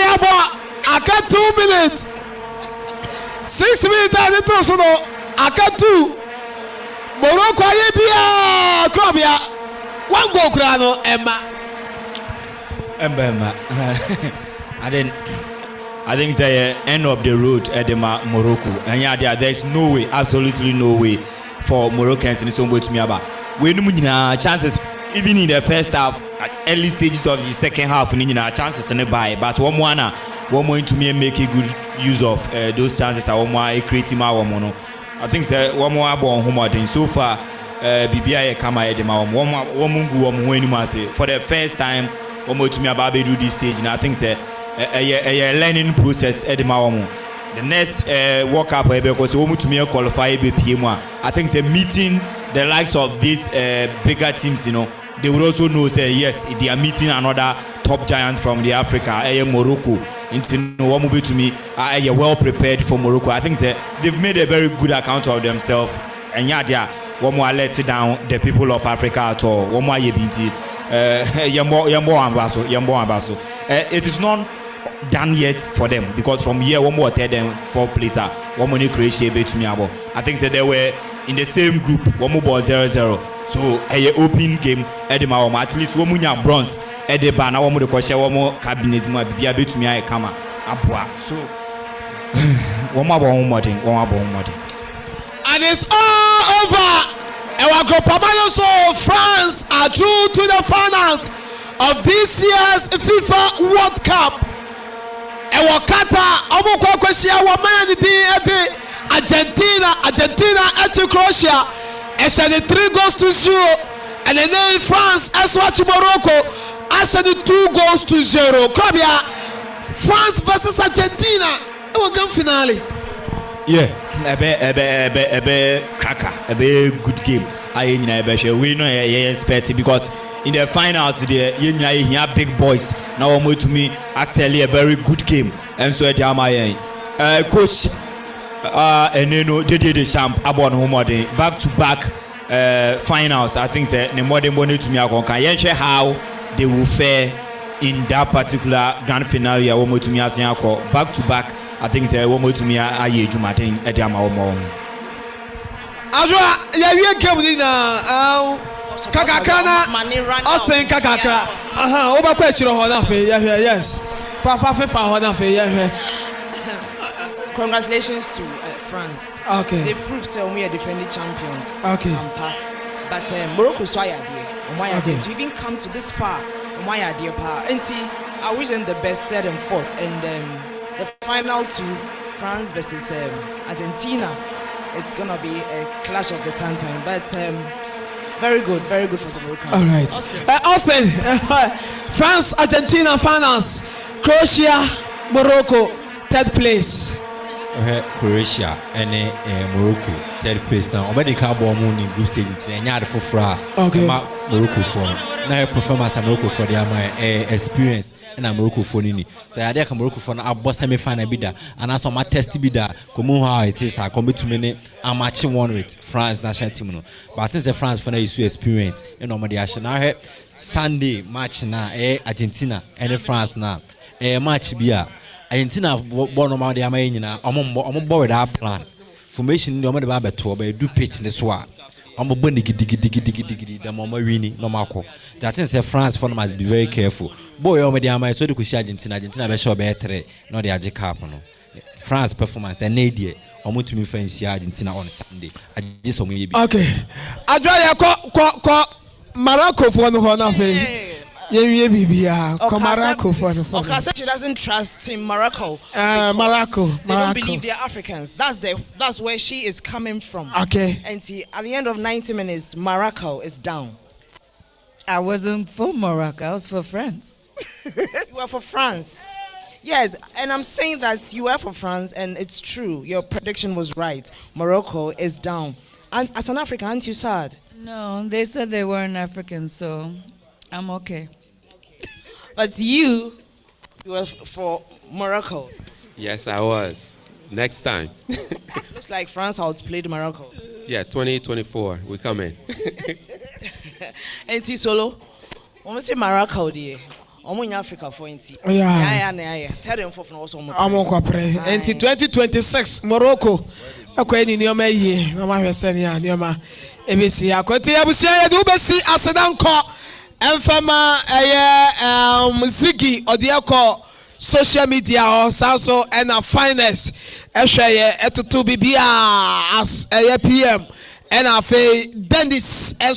[SPEAKER 1] I got 2 minutes. 6 minutes and it also I got 2. Morocco Arabia Krabia. One goal Grano Emma.
[SPEAKER 2] I think it's the end of the road at the Morocco. And yeah, there's no way, absolutely no way for Moroccans in some way to me about. We no chances even in the first half, early stages of the second half, we need chances in the buy. But one more to me make a good use of those chances. One more creating my one. I think one more about home. So far, BBI come at the one for the first time. One more to me about do this stage. And I think a learning process at the moment. The next World Cup because we to me qualify BPM. I think the meeting the likes of these bigger teams, they would also know say yes, they are meeting another top giant from the Africa, Morocco. Into to me, are well prepared for Morocco. I think they've made a very good account of themselves, and yeah, they are one more let down the people of Africa at all. One more yebiti, Yambo. It is not done yet for them because from here one more tell them 4 places. One money creation to me about. I think that they were in the same group. One more 0-0. So a open game at the Mawam. At least one more bronze at the banner. One more the question. One more cabinet. Be a bit to me. I come up. So one more thing.
[SPEAKER 1] And it's all over. Our group so France are through to the finals of this year's FIFA World Cup. Our Qatar, our question, our man, Argentina at Croatia. And said the 3-0, and then France as watch Morocco. I said the 2-0. Krabia, France versus Argentina. Our grand finale.
[SPEAKER 2] Yeah, a be cracker, a be good game. We know expect because in the finals there, you have big boys. Now to me, I sell a very good game, and so coach. And they did the champ about home back to back finals. I think the more than money to me, I can share how they will fare in that particular grand finale. To me, back to back. I think the one to me, I hear you, Martin, at the Amao.
[SPEAKER 1] Adra, yeah, game Kakakana, Austin Kakaka. Over question on yes.
[SPEAKER 5] Congratulations to France.
[SPEAKER 1] Okay.
[SPEAKER 5] They proved we are defending champions.
[SPEAKER 1] Okay.
[SPEAKER 5] But Morocco saw idea. To even come to this far, my idea. And I wish them the best 3rd and 4th. And the final to France versus Argentina, it's gonna be a clash of the time. But very good for the Morocco.
[SPEAKER 1] All right. Austin, France, Argentina finals. Croatia, Morocco, 3rd place.
[SPEAKER 9] Croatia and Morocco 3rd place now. Already can't bomb in group stages and yard for fra.
[SPEAKER 1] Okay.
[SPEAKER 9] Morocco from na performance Morocco for their my experience na Morocco for ni so I dey Morocco for na abo semi final bi da and as my test bi da come how it is I come to me I'm matching one with France national team no but since France for na issue experience you know my na Sunday match na Argentina and France na match bi a Argentina born no ma dey am nyina omo with that plan formation ni omo dey ba beto ba do pitch ne so a omo boni gidi the mama winning no mako that thing say France for must be very careful boy omo dey am so dey ko shi Argentina be sure be 3 no dey age cap no France performance and dey omo to me fancy Argentina on Sunday age so me bi
[SPEAKER 1] okay adwa ya ko Morocco for no na fe yeah, Bibia. Morocco for the phone.
[SPEAKER 5] Okay, she doesn't trust Team Morocco.
[SPEAKER 1] Morocco.
[SPEAKER 5] They don't believe they're Africans. That's where she is coming from.
[SPEAKER 1] Okay.
[SPEAKER 5] And at the end of 90 minutes, Morocco is down.
[SPEAKER 6] I wasn't for Morocco. I was for France.
[SPEAKER 5] You were for France. Yes, and I'm saying that you were for France, and it's true. Your prediction was right. Morocco is down. And as an African, aren't you sad?
[SPEAKER 6] No, they said they weren't African, so I'm okay.
[SPEAKER 5] But you were for Morocco.
[SPEAKER 7] Yes, I was. Next time.
[SPEAKER 5] Looks like France outplayed Morocco.
[SPEAKER 7] Yeah, 2024. We come in.
[SPEAKER 5] And Solo, almost say Morocco, dear. In Africa for inti.
[SPEAKER 1] Yeah.
[SPEAKER 5] Tell them for also.
[SPEAKER 1] I'm on Capre. And 2026 Morocco. Okay, in your may Mama Senia, Nioma, ABC. Akwati Abusia, do Bessi, Asadanko. Enfama Ziggy Odiako social media or Sanso and a finest to BBA as a PM and a fay Dennis and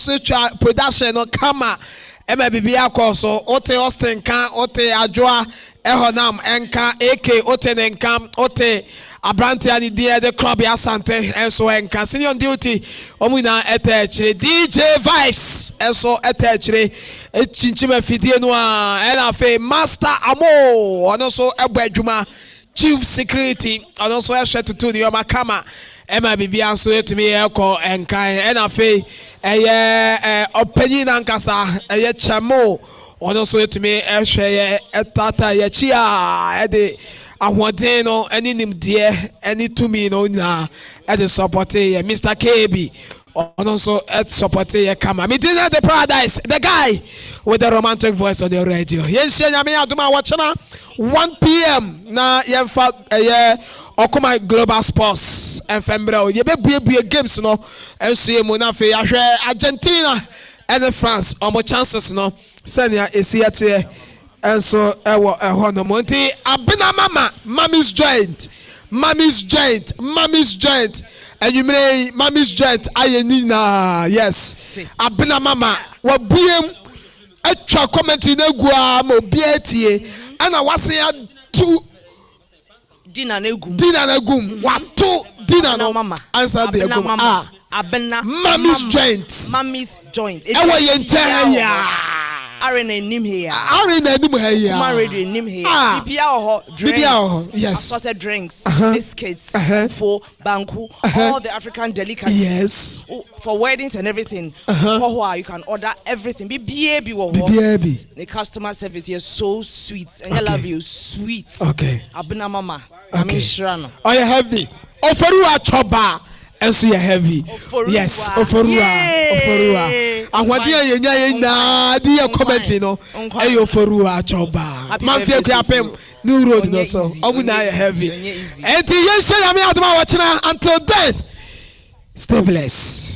[SPEAKER 1] production or Kama MBBA so Ote Austin can Ote Adjoa Ehonam Enka AK Ote Nenkam Ote Abrante and the Krabby Asante and so and continue on duty. Omuna etechere DJ Vibes and so etechere chinchime fidie no and afa Master Amo and also Ebadwuma Chief Security and also Eshe to the Omakama Emma Bibia so to me eko enkan and afa openyin ankasa chamo and also to me Eshe etata ye chia ede ahwade no any nim dear any to me no na at the support Mr. KB and also at support Kama Medina the Paradise the guy with the romantic voice on the radio yes nyame aduma watchana 1 p.m. na yemfa Okuma Global Sports FMBRO ye be games no enso ye na fe ahwe Argentina and France omo chances no senia esiate. And so, Monty, Abena Mama, Mommy's joint, and you may Mommy's joint, Ayenina, yes, Abena Mama, what BM, extra commentary, no guam, or BATA, and I was here to
[SPEAKER 5] dinner, what two dinner, no mama,
[SPEAKER 1] answer the mama,
[SPEAKER 5] Abena,
[SPEAKER 1] Mommy's joint,
[SPEAKER 5] Arena nim here.
[SPEAKER 1] Arena nim here.
[SPEAKER 5] Married nim here. Drinks.
[SPEAKER 1] Yes.
[SPEAKER 5] Assorted drinks, biscuits, for banku, all the African delicacies.
[SPEAKER 1] Yes.
[SPEAKER 5] For weddings and everything. You can order everything. BBAB. The customer service here is so sweet. And I love you, sweet.
[SPEAKER 1] Okay.
[SPEAKER 5] Abena mama.
[SPEAKER 1] Okay. Oh, you heavy. Oferua choba. And so you're heavy. Yes, Oforua. And what you na dear commentary no. Hey, Oforua choba. Man feel yapem new road no so. Omuna heavy. And the yes, I'm watching until then. Stay blessed.